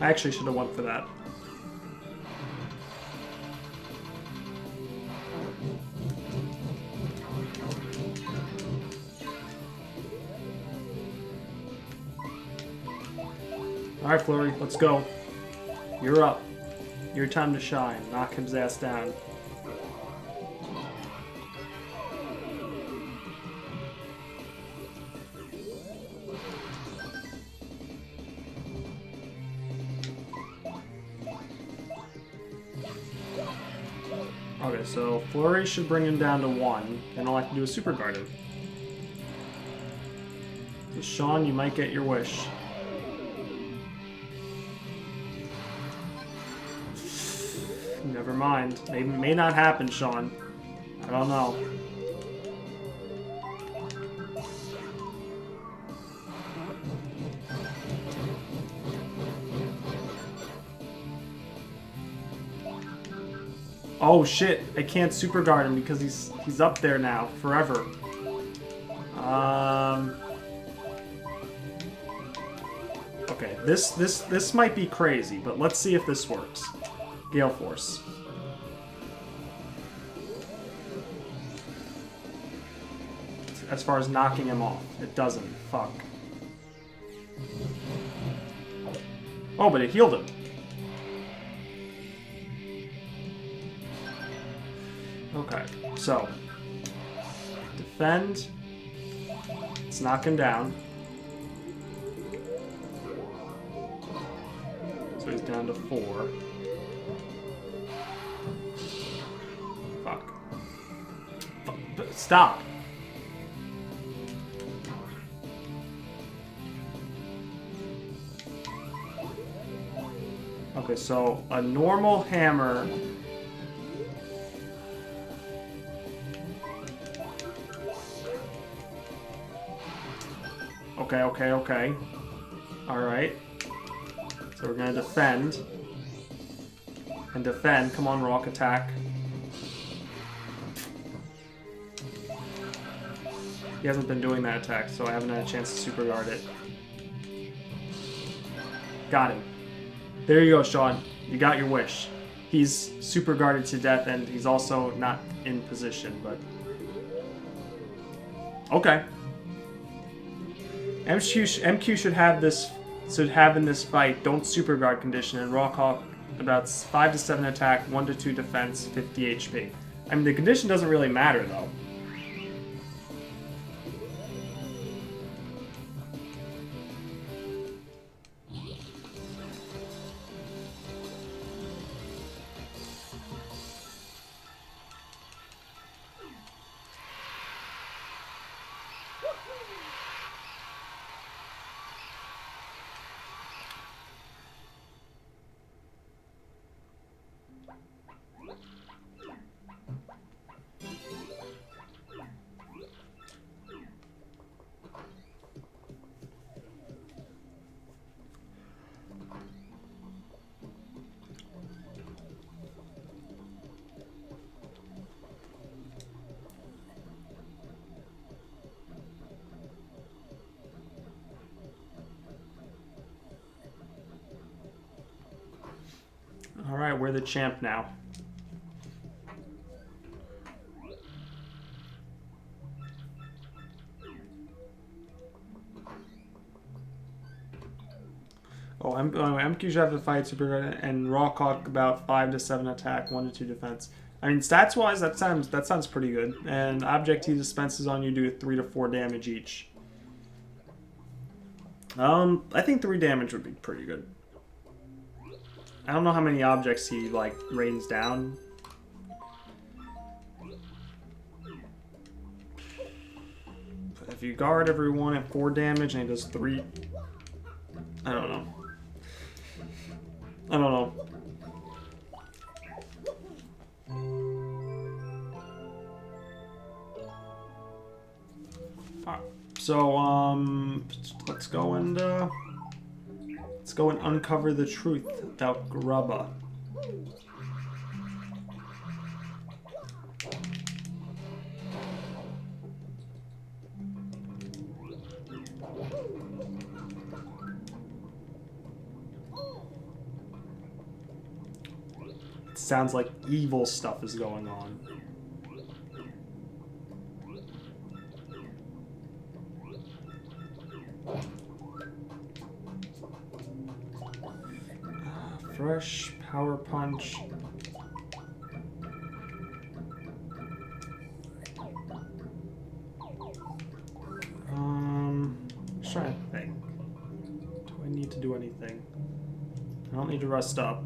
S1: I actually should have went for that. Alright, Flurry, let's go. You're up. Your time to shine. Knock his ass down. Okay, so Flurry should bring him down to 1, and I'll have to do a Super Garden. So Sean, you might get your wish. Never mind. It may not happen, Sean. I don't know. Oh shit, I can't super guard him because he's up there now, forever. Okay, this might be crazy, but let's see if this works. Gale Force. As far as knocking him off, it doesn't. Fuck. Oh, but it healed him. Okay, so defend. Let's knock him down. So he's down to 4. Fuck. Stop. Okay, so a normal hammer. Okay. Alright. So we're gonna defend. And defend. Come on, Rawk, attack. He hasn't been doing that attack, so I haven't had a chance to super guard it. Got him. There you go, Sean. You got your wish. He's super guarded to death, and he's also not in position, but... Okay. MQ should have this... Should have in this fight, don't super guard condition, and Rawk about 5 to 7 attack, 1 to 2 defense, 50 HP. I mean, the condition doesn't really matter, though. Alright, we're the champ now. Oh, MQ should have to fight super and Rawk about 5 to 7 attack, 1 to 2 defense. I mean, stats wise, that sounds pretty good. And object he dispenses on you do 3 to 4 damage each. I think 3 damage would be pretty good. I don't know how many objects he, like, rains down. If you guard everyone at 4 damage and he does 3... I don't know. Alright, so, let's go and uncover the truth about Grubba. It sounds like evil stuff is going on. Fresh power punch. Just trying to think. Do I need to do anything? I don't need to rest up.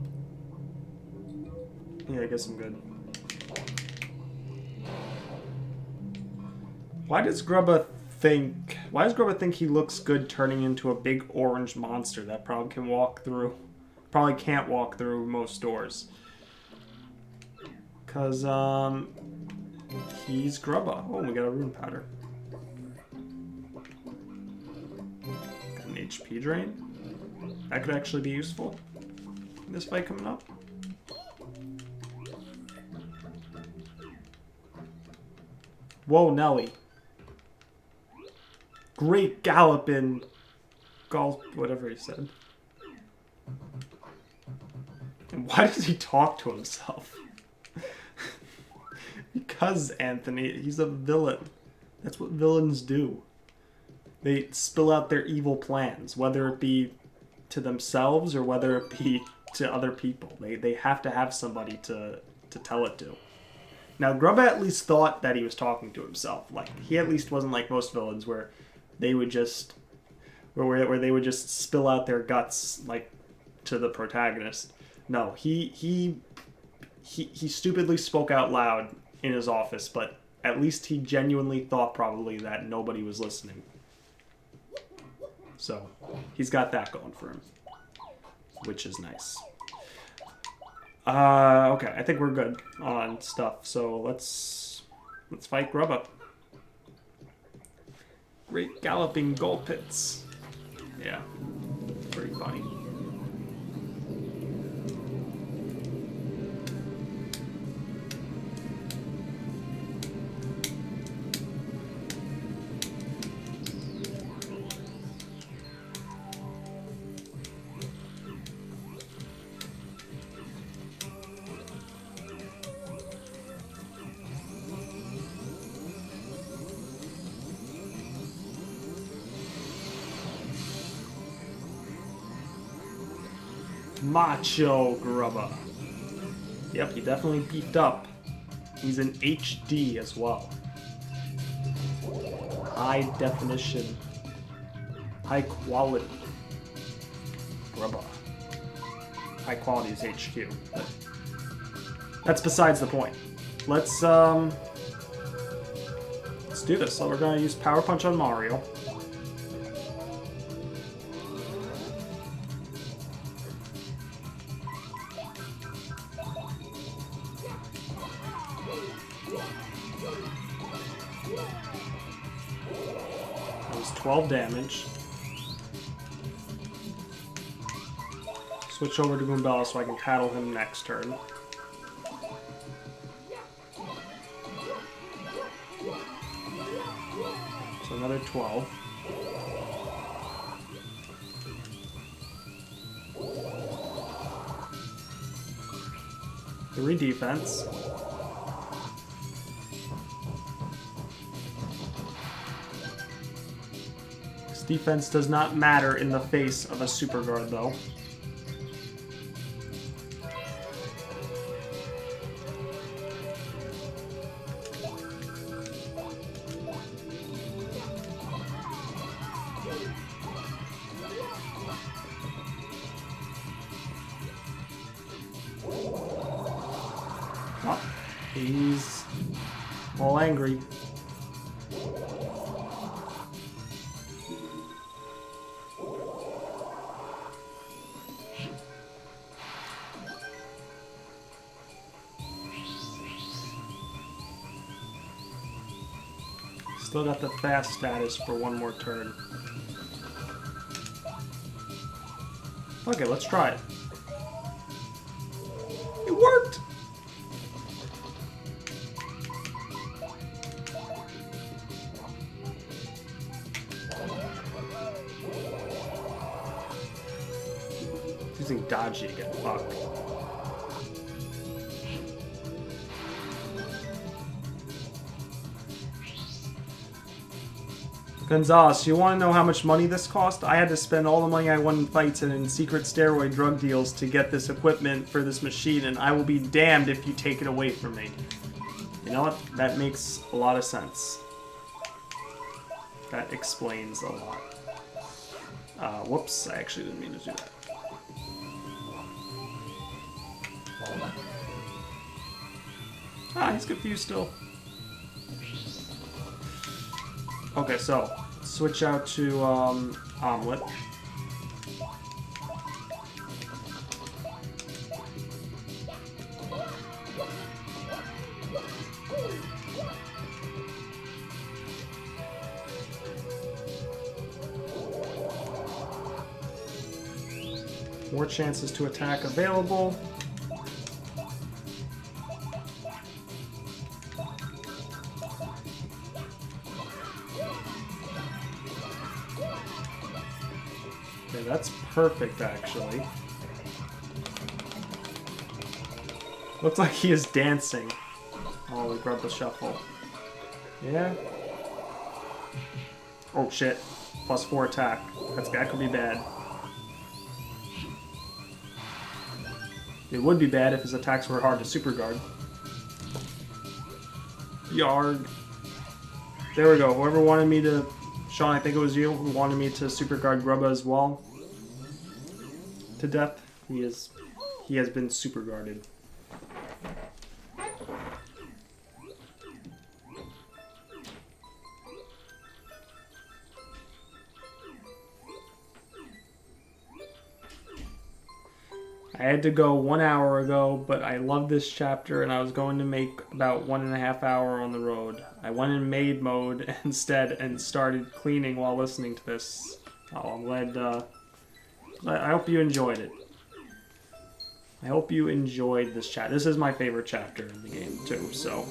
S1: Yeah, I guess I'm good. Why does Grubba think he looks good turning into a big orange monster that probably can walk through? Probably can't walk through most doors. Because, he's Grubba. Oh, we got a rune powder. Got an HP drain. That could actually be useful in this fight coming up. Whoa, Nelly. Great Gallopin' Golf, whatever he said. And why does he talk to himself? Because, Anthony, he's a villain. That's what villains do. They spill out their evil plans, whether it be to themselves or whether it be to other people. They have to have somebody to tell it to. Now, Grubba at least thought that he was talking to himself. Like, he at least wasn't like most villains where they would just... where they would just spill out their guts, like, to the protagonist. No, he stupidly spoke out loud in his office, but at least he genuinely thought probably that nobody was listening. So, he's got that going for him, which is nice. Okay, I think we're good on stuff, so let's fight Grubba. Great galloping goal pits. Yeah, pretty funny. Macho Grubba. Yep, he definitely beefed up. He's in HD as well. High definition. High quality. Grubba. High quality is HQ. But that's besides the point. Let's do this. So we're gonna use Power Punch on Mario. That was 12 damage. Switch over to Goombella so I can paddle him next turn. So another 12. Three defense. This defense does not matter in the face of a super guard, though. He's all angry. Still got the fast status for one more turn. Okay, let's try it. It worked! Using dodgy again, fuck. Gonzalez, you want to know how much money this cost? I had to spend all the money I won in fights and in secret steroid drug deals to get this equipment for this machine, and I will be damned if you take it away from me. You know what? That makes a lot of sense. That explains a lot. Whoops, I actually didn't mean to do that. Ah, he's confused still. Okay, so switch out to Omelet. More chances to attack available. Okay, that's perfect, actually. Looks like he is dancing. Oh, we grabbed the shuffle. Yeah. Oh, shit. +4 attack. That could be bad. It would be bad if his attacks were hard to super guard. Yarg. There we go. Whoever wanted me to... Sean, I think it was you who wanted me to super guard Grubba as well. To death. He has been super guarded. I had to go 1 hour ago, but I love this chapter and I was going to make about 1.5 hours on the road. I went in maid mode instead and started cleaning while listening to this. Oh, I'm glad, I hope you enjoyed it. I hope you enjoyed this chapter. This is my favorite chapter in the game too, so.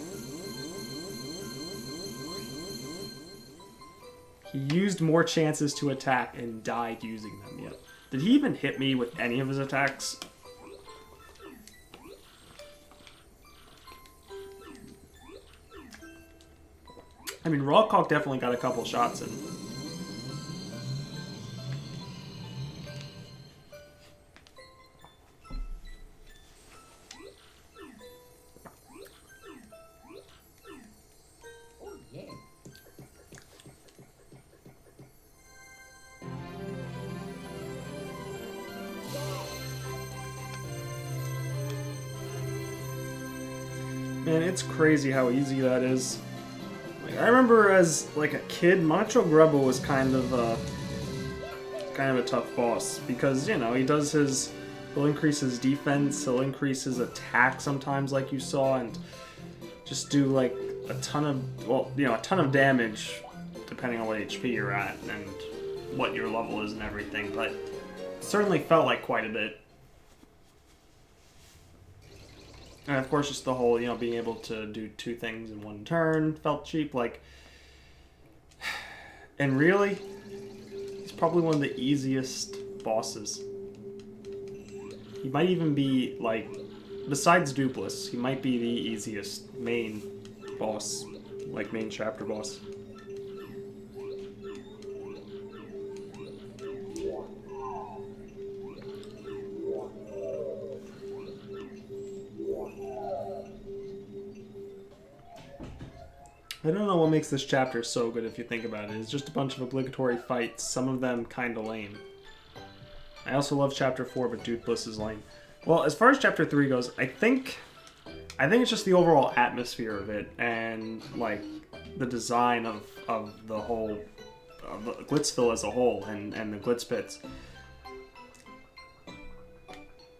S1: He used more chances to attack and died using them yet. Did he even hit me with any of his attacks? I mean, Rawk definitely got a couple shots in. Man, it's crazy how easy that is. Like, I remember as like a kid, Macho Grubba was kind of a tough boss because, you know, he'll increase his defense, he'll increase his attack sometimes, like you saw, and just do like a ton of damage depending on what HP you're at and what your level is and everything. But it certainly felt like quite a bit. And of course, just the whole, you know, being able to do 2 things in 1 turn felt cheap. Like, and really, he's probably one of the easiest bosses. He might even be, like, besides Dupless, he might be the easiest main boss, like main chapter boss. I don't know what makes this chapter so good if you think about it. It's just a bunch of obligatory fights, some of them kind of lame. I also love Chapter 4, but Dude Bliss is lame. Well, as far as Chapter 3 goes, I think it's just the overall atmosphere of it and, like, the design of the whole, of Glitzville as a whole and the Glitz Pits.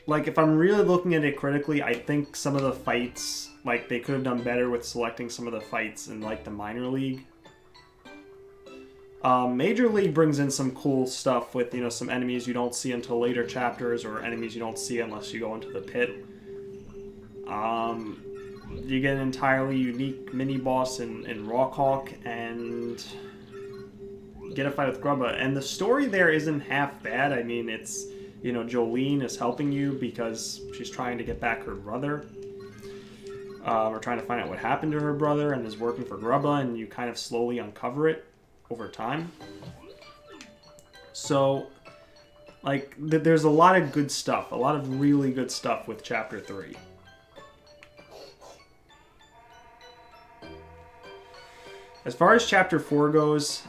S1: Like, if I'm really looking at it critically, I think some of the fights, like, they could have done better with selecting some of the fights in, like, the minor league. Major League brings in some cool stuff with, you know, some enemies you don't see until later chapters or enemies you don't see unless you go into the pit. You get an entirely unique mini-boss in Rawk, and you get a fight with Grubba. And the story there isn't half bad. I mean, it's, you know, Jolene is helping you because she's trying to get back her brother. Or trying to find out what happened to her brother and is working for Grubba, and you kind of slowly uncover it over time. So, like, there's a lot of good stuff. A lot of really good stuff with Chapter 3. As far as Chapter 4 goes,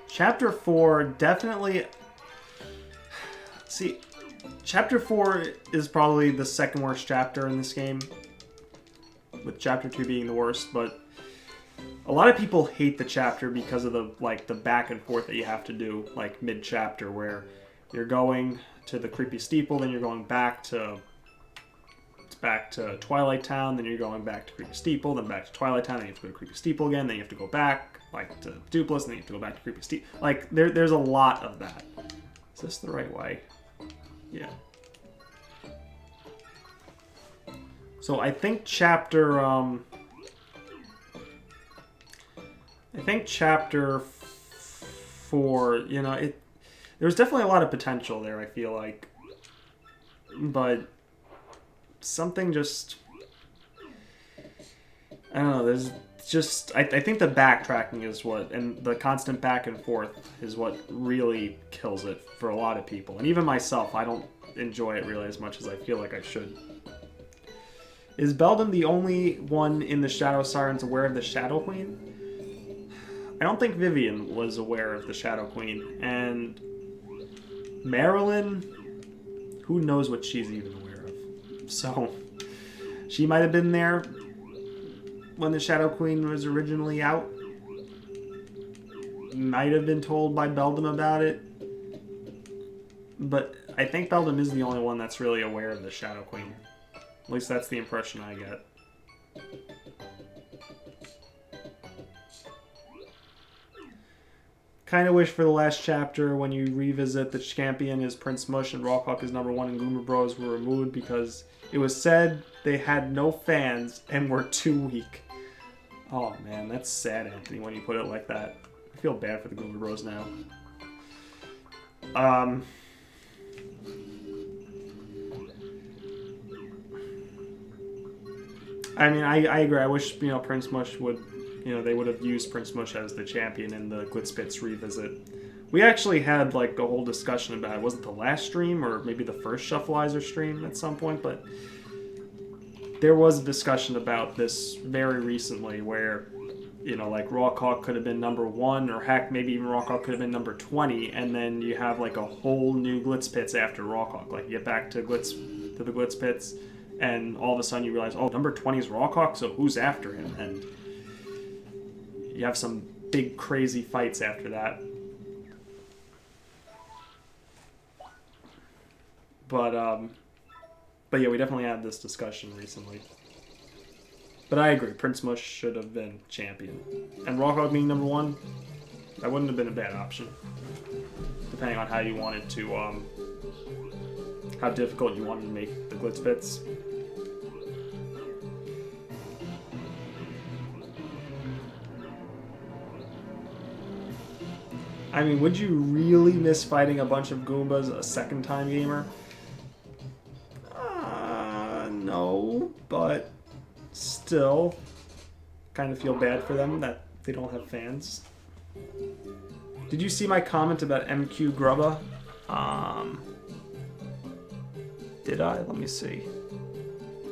S1: Chapter 4 definitely... See, Chapter 4 is probably the second worst chapter in this game, with Chapter 2 being the worst, but a lot of people hate the chapter because of the back and forth that you have to do, like, mid-chapter, where you're going to the creepy steeple, then you're going back to Twilight Town, then you're going back to creepy steeple, then back to Twilight Town, then you have to go to creepy steeple again, then you have to go back, like, to Dupless, and then you have to go back to creepy steeple. Like, there's a lot of that. Is this the right way? Yeah. So I think chapter 4, you know, There's definitely a lot of potential there, I feel like. But something just... I don't know, there's just... I think the backtracking is what... And the constant back and forth is what really kills it for a lot of people. And even myself, I don't enjoy it really as much as I feel like I should. Is Beldam the only one in the Shadow Sirens aware of the Shadow Queen? I don't think Vivian was aware of the Shadow Queen. And Marilyn, who knows what she's even aware of. So, she might have been there when the Shadow Queen was originally out. Might have been told by Beldam about it. But I think Beldam is the only one that's really aware of the Shadow Queen. At least that's the impression I get. Kind of wish for the last chapter when you revisit the champion is Prince Mush and Rawk is #1 and Goomer Bros were removed because it was said they had no fans and were too weak. Oh man, that's sad, Anthony, when you put it like that. I feel bad for the Goomer Bros now. I mean, I agree. I wish, Prince Mush would, they would have used Prince Mush as the champion in the Glitzpits revisit. We actually had, like, a whole discussion about it. Was it the last stream or maybe the first SHUFFLIZER stream at some point? But there was a discussion about this very recently where, like, Rawk could have been #1 or heck, maybe even Rawk could have been #20, and then you have, like, a whole new Glitzpits after Rawk. Like, you get back to the Glitzpits, and all of a sudden you realize, oh, #20 is Rawk, so who's after him? And you have some big crazy fights after that. But yeah, we definitely had this discussion recently. But I agree, Prince Mush should have been champion. And Rawk being #1, that wouldn't have been a bad option. Depending on how you wanted to, how difficult you wanted to make the Glitzpits. I mean, would you really miss fighting a bunch of Goombas a second time, gamer? No, but still, kind of feel bad for them that they don't have fans. Did you see my comment about MQ Grubba? Did I? Let me see.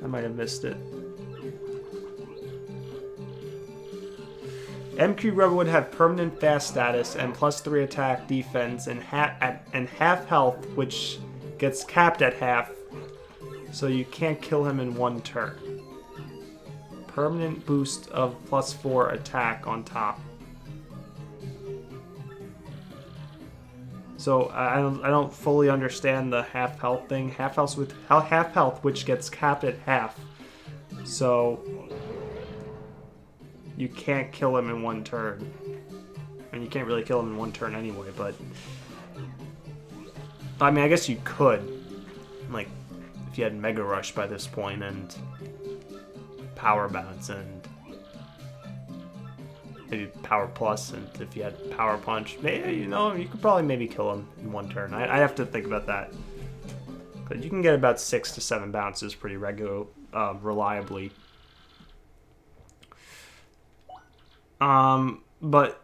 S1: I might have missed it. MQ Grubba would have permanent fast status and +3 attack, defense, and half health, which gets capped at half, so you can't kill him in one turn. Permanent boost of +4 attack on top. So I don't fully understand the half health thing. Half health, which gets capped at half. So you can't kill him in one turn. And you can't really kill him in one turn anyway, but I mean, I guess you could, like, if you had Mega Rush by this point and Power Bounce and maybe Power Plus, and if you had Power Punch, maybe, you could probably maybe kill him in one turn. I have to think about that. But you can get about 6 to 7 bounces pretty reliably. But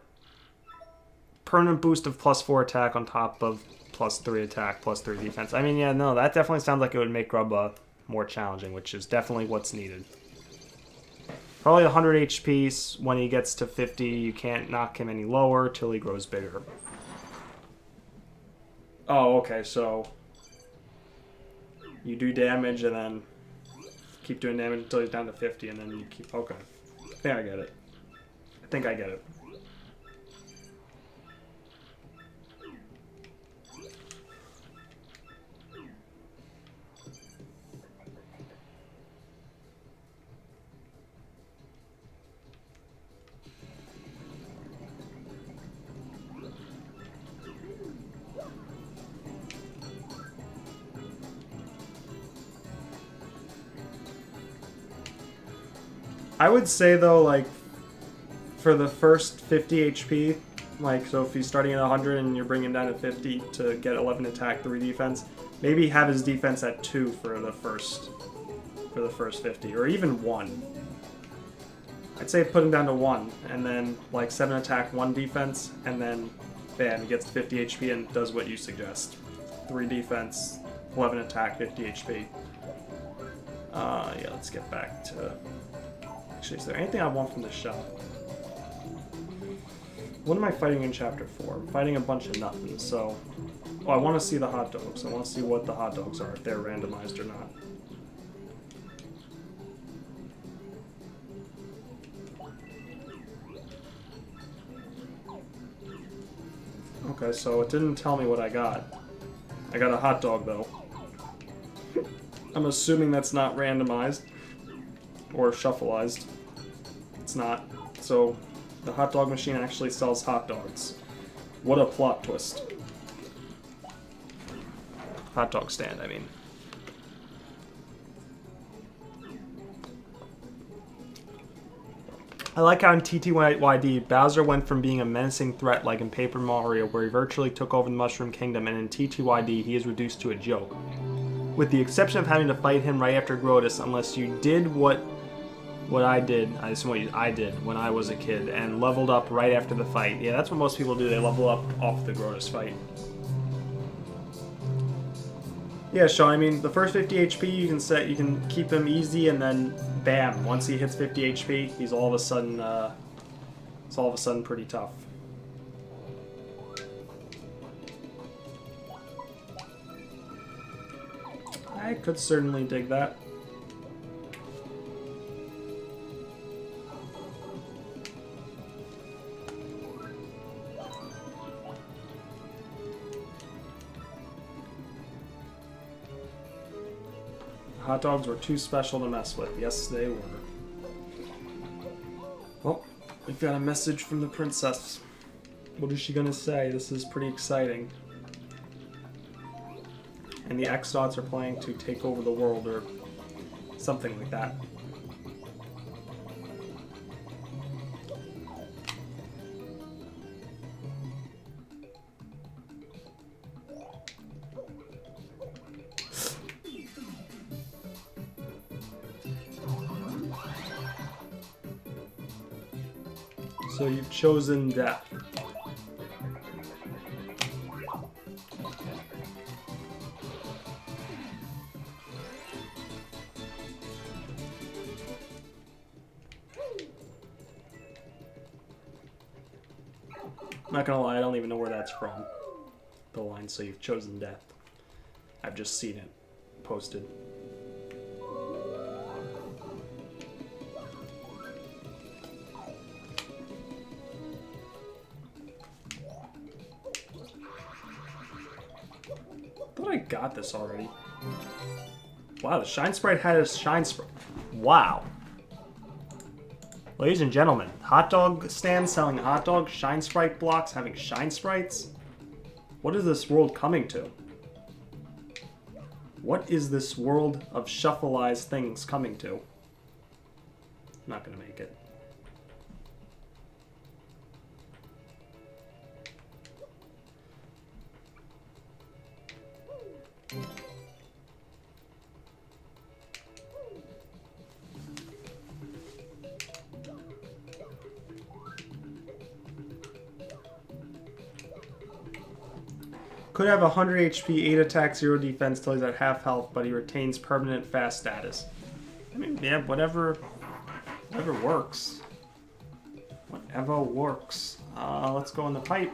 S1: permanent boost of +4 attack on top of +3 attack, +3 defense. I mean, yeah, no, that definitely sounds like it would make Grubba more challenging, which is definitely what's needed. Probably 100 HP. When he gets to 50, you can't knock him any lower till he grows bigger. Oh, okay, so you do damage and then keep doing damage until he's down to 50, and then you keep... Okay. Yeah, I get it. I think I get it. I would say, though, like, for the first 50 HP, Like, so if he's starting at 100 and you're bringing him down to 50 to get 11 attack, 3 defense, maybe have his defense at 2 for the first 50, or even 1. I'd say put him down to 1, and then like 7 attack, 1 defense, and then bam, he gets to 50 HP and does what you suggest. 3 defense, 11 attack, 50 HP. Yeah, let's get back to... Actually, is there anything I want from the shop? What am I fighting in Chapter 4? I'm fighting a bunch of nothing, so... Oh, I want to see the hot dogs. I want to see what the hot dogs are, if they're randomized or not. Okay, so it didn't tell me what I got. I got a hot dog, though. I'm assuming that's not randomized. Or shuffleized. It's not. So, the hot dog machine actually sells hot dogs. What a plot twist. Hot dog stand, I mean. I like how in TTYD, Bowser went from being a menacing threat like in Paper Mario, where he virtually took over the Mushroom Kingdom, and in TTYD, he is reduced to a joke. With the exception of having to fight him right after Grotus, unless you did what I did, I assume what I did when I was a kid, and leveled up right after the fight. Yeah, that's what most people do, they level up off the Grotus fight. Yeah, Sean, I mean, the first 50 HP you can keep him easy, and then bam, once he hits 50 HP, he's all of a sudden, it's all of a sudden pretty tough. I could certainly dig that. Hot dogs were too special to mess with. Yes, they were. Well, we've got a message from the princess. What is she gonna say? This is pretty exciting. And the X-Dots are planning to take over the world, or something like that. So you've chosen death. I'm not gonna lie, I don't even know where that's from. The line, so you've chosen death. I've just seen it posted. I thought I got this already. Wow, the Shine Sprite had a Shine Sprite. Wow. Ladies and gentlemen, hot dog stand selling hot dogs, Shine Sprite blocks having Shine Sprites? What is this world coming to? What is this world of shuffleized things coming to? I'm not gonna make it. Could have 100 HP, 8 attack, 0 defense till he's at half health, but he retains permanent fast status. I mean, yeah, whatever works. Whatever works. Let's go in the pipe.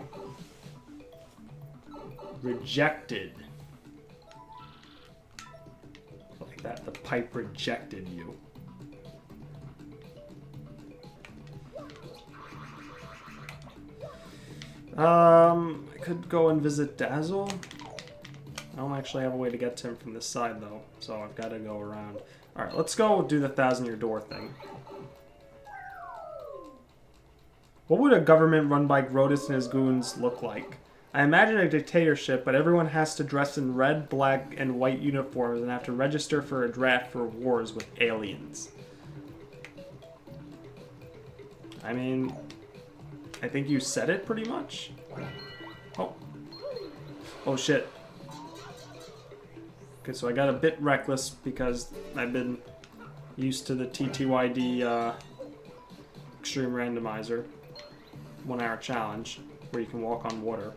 S1: Rejected. Like that, the pipe rejected you. I could go and visit Dazzle. I don't actually have a way to get to him from this side, though, so I've got to go around. Alright, let's go do the 1,000-year door thing. What would a government run by Grotus and his goons look like? I imagine a dictatorship, but everyone has to dress in red, black, and white uniforms and have to register for a draft for wars with aliens. I mean, I think you said it pretty much. Oh. Oh shit. Okay, so I got a bit reckless because I've been used to the TTYD Extreme Randomizer 1 hour challenge where you can walk on water.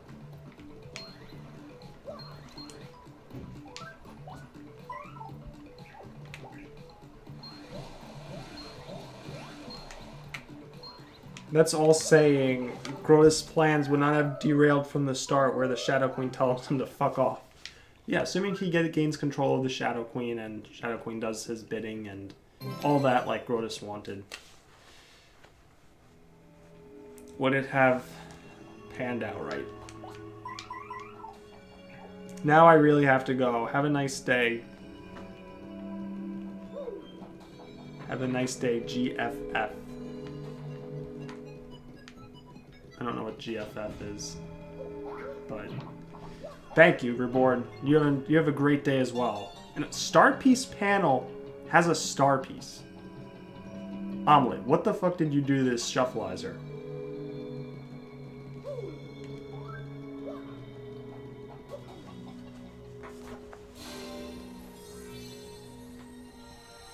S1: That's all saying Grubba's plans would not have derailed from the start where the Shadow Queen tells him to fuck off. Yeah, assuming he gains control of the Shadow Queen and Shadow Queen does his bidding and all that like Grubba wanted. Would it have panned out right? Now I really have to go. Have a nice day. Have a nice day, GFF. I don't know what GFF is, but thank you, Reborn. You have a great day as well. And a Star Piece panel has a star piece. Omelet, what the fuck did you do to this SHUFFLIZER?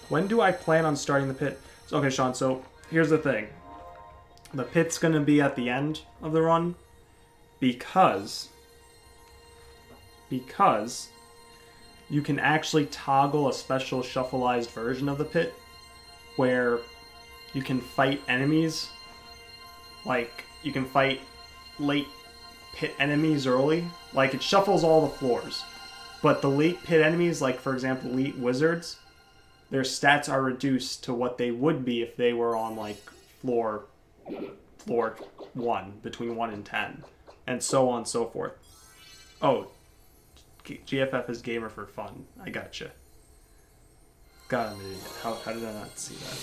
S1: When do I plan on starting the pit? Okay, Sean, so here's the thing. The pit's going to be at the end of the run because you can actually toggle a special shuffleized version of the pit where you can fight enemies. Like, you can fight late pit enemies early. Like, it shuffles all the floors. But the late pit enemies, like, for example, elite wizards, their stats are reduced to what they would be if they were on, like, floor 1, between 1 and 10, and so on and so forth. Oh, GFF is gamer for fun. I gotcha. God, I'm an idiot. How did I not see that?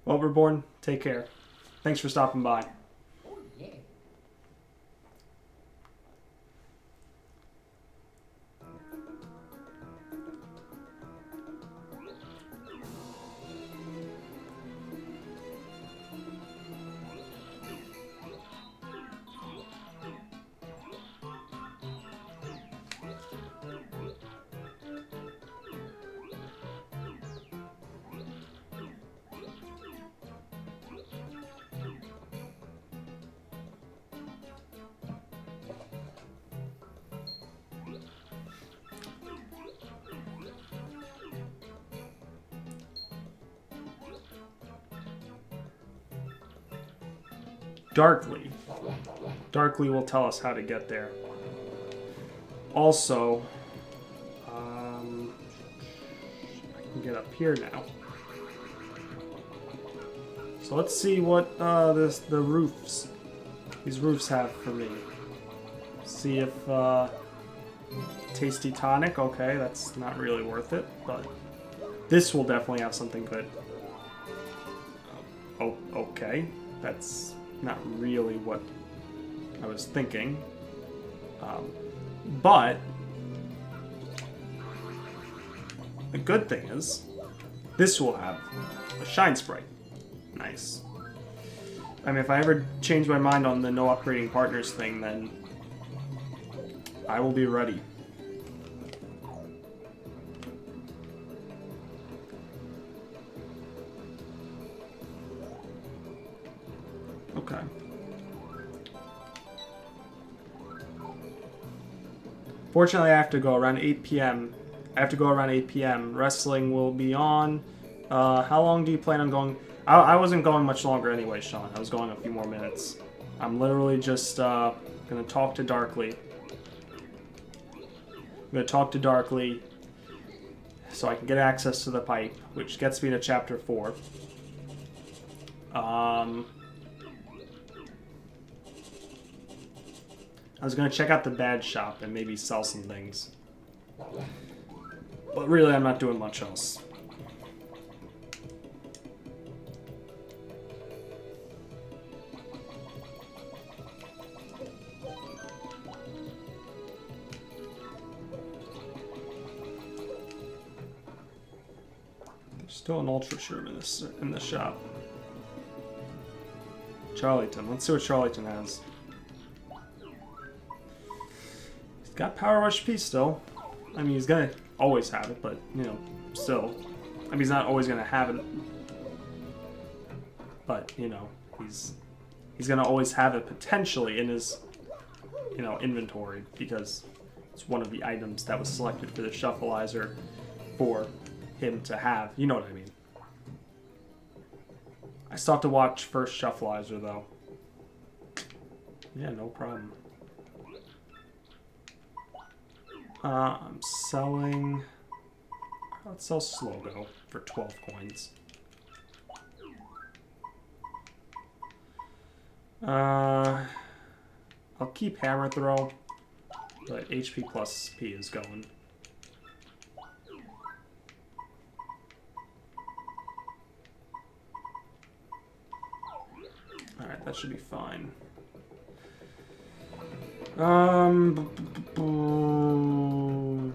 S1: Well, Reborn, take care. Thanks for stopping by. Darkly will tell us how to get there. Also, I can get up here now. So let's see what these roofs have for me. See if Tasty Tonic. Okay, that's not really worth it, but this will definitely have something good. Oh, okay, that's not really what I was thinking, but the good thing is this will have a shine sprite. Nice. I mean, if I ever change my mind on the no upgrading partners thing, then I will be ready. Okay. Fortunately, I have to go around 8 p.m. Wrestling will be on. How long do you plan on going? I wasn't going much longer anyway, Sean. I was going a few more minutes. I'm literally just going to talk to Darkly. I'm going to talk to Darkly so I can get access to the pipe, which gets me to Chapter 4. I was going to check out the bad shop and maybe sell some things. But really, I'm not doing much else. Still an ultra shroom in the shop. Charlieton. Let's see what Charlieton has. He's got Power Rush P still. I mean, he's gonna always have it, but you know, still. I mean, he's not always gonna have it. But you know, he's gonna always have it potentially in his, you know, inventory because it's one of the items that was selected for the Shuffleizer for him to have. You know what I mean. I still have to watch first Shuffleizer though. Yeah, no problem. I'm selling. Let's sell Slogo for 12 coins. I'll keep Hammer Throw, but HP plus P is going. Alright, that should be fine.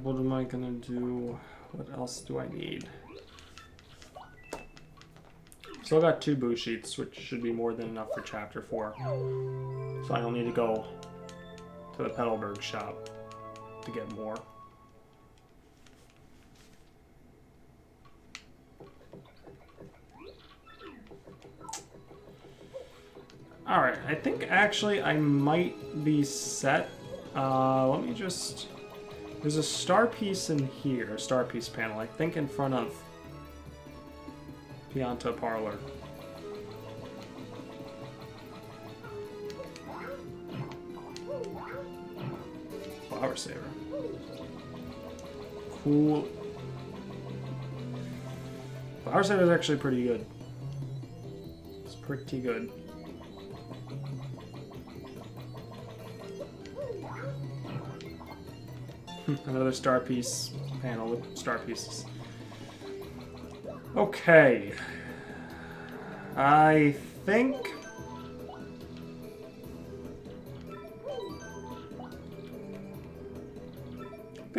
S1: What am I gonna do? What else do I need? So I got 2 boo sheets, which should be more than enough for chapter 4. So I don't need to go to the Petalburg shop to get more. Alright, I think actually I might be set. Let me just... There's a star piece in here, a star piece panel, I think in front of Pianta Parlor. Flower Saver. Cool. Flower Saver is actually pretty good. It's pretty good. Another star piece panel with star pieces. Okay. I think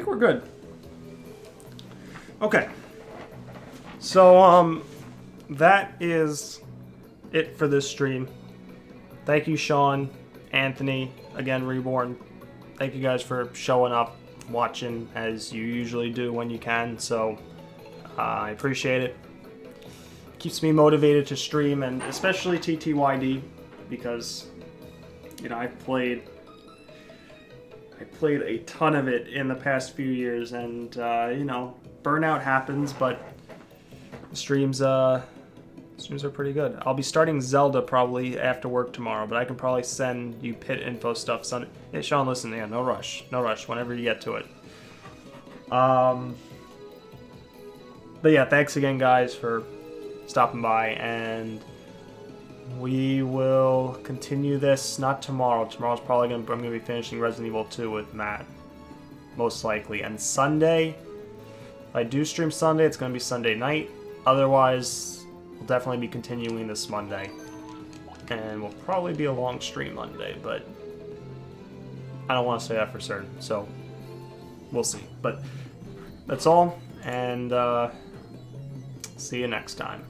S1: we're good. Okay. So that is it for this stream. Thank you, Sean, Anthony, again, Reborn. Thank you guys for showing up, watching as you usually do when you can. So I appreciate it. Keeps me motivated to stream, and especially TTYD, because you know I played a ton of it in the past few years, and you know, burnout happens, but streams are pretty good. I'll be starting Zelda probably after work tomorrow, but I can probably send you pit info stuff Sunday. Hey, Sean, listen, yeah, no rush, whenever you get to it. But yeah, thanks again, guys, for stopping by, and we will continue this, not tomorrow. Tomorrow's probably I'm gonna be finishing Resident Evil 2 with Matt, most likely. And Sunday, if I do stream Sunday, it's gonna be Sunday night. Otherwise, we'll definitely be continuing this Monday. And we'll probably be a long stream Monday, but I don't want to say that for certain, so we'll see. But that's all, and see you next time.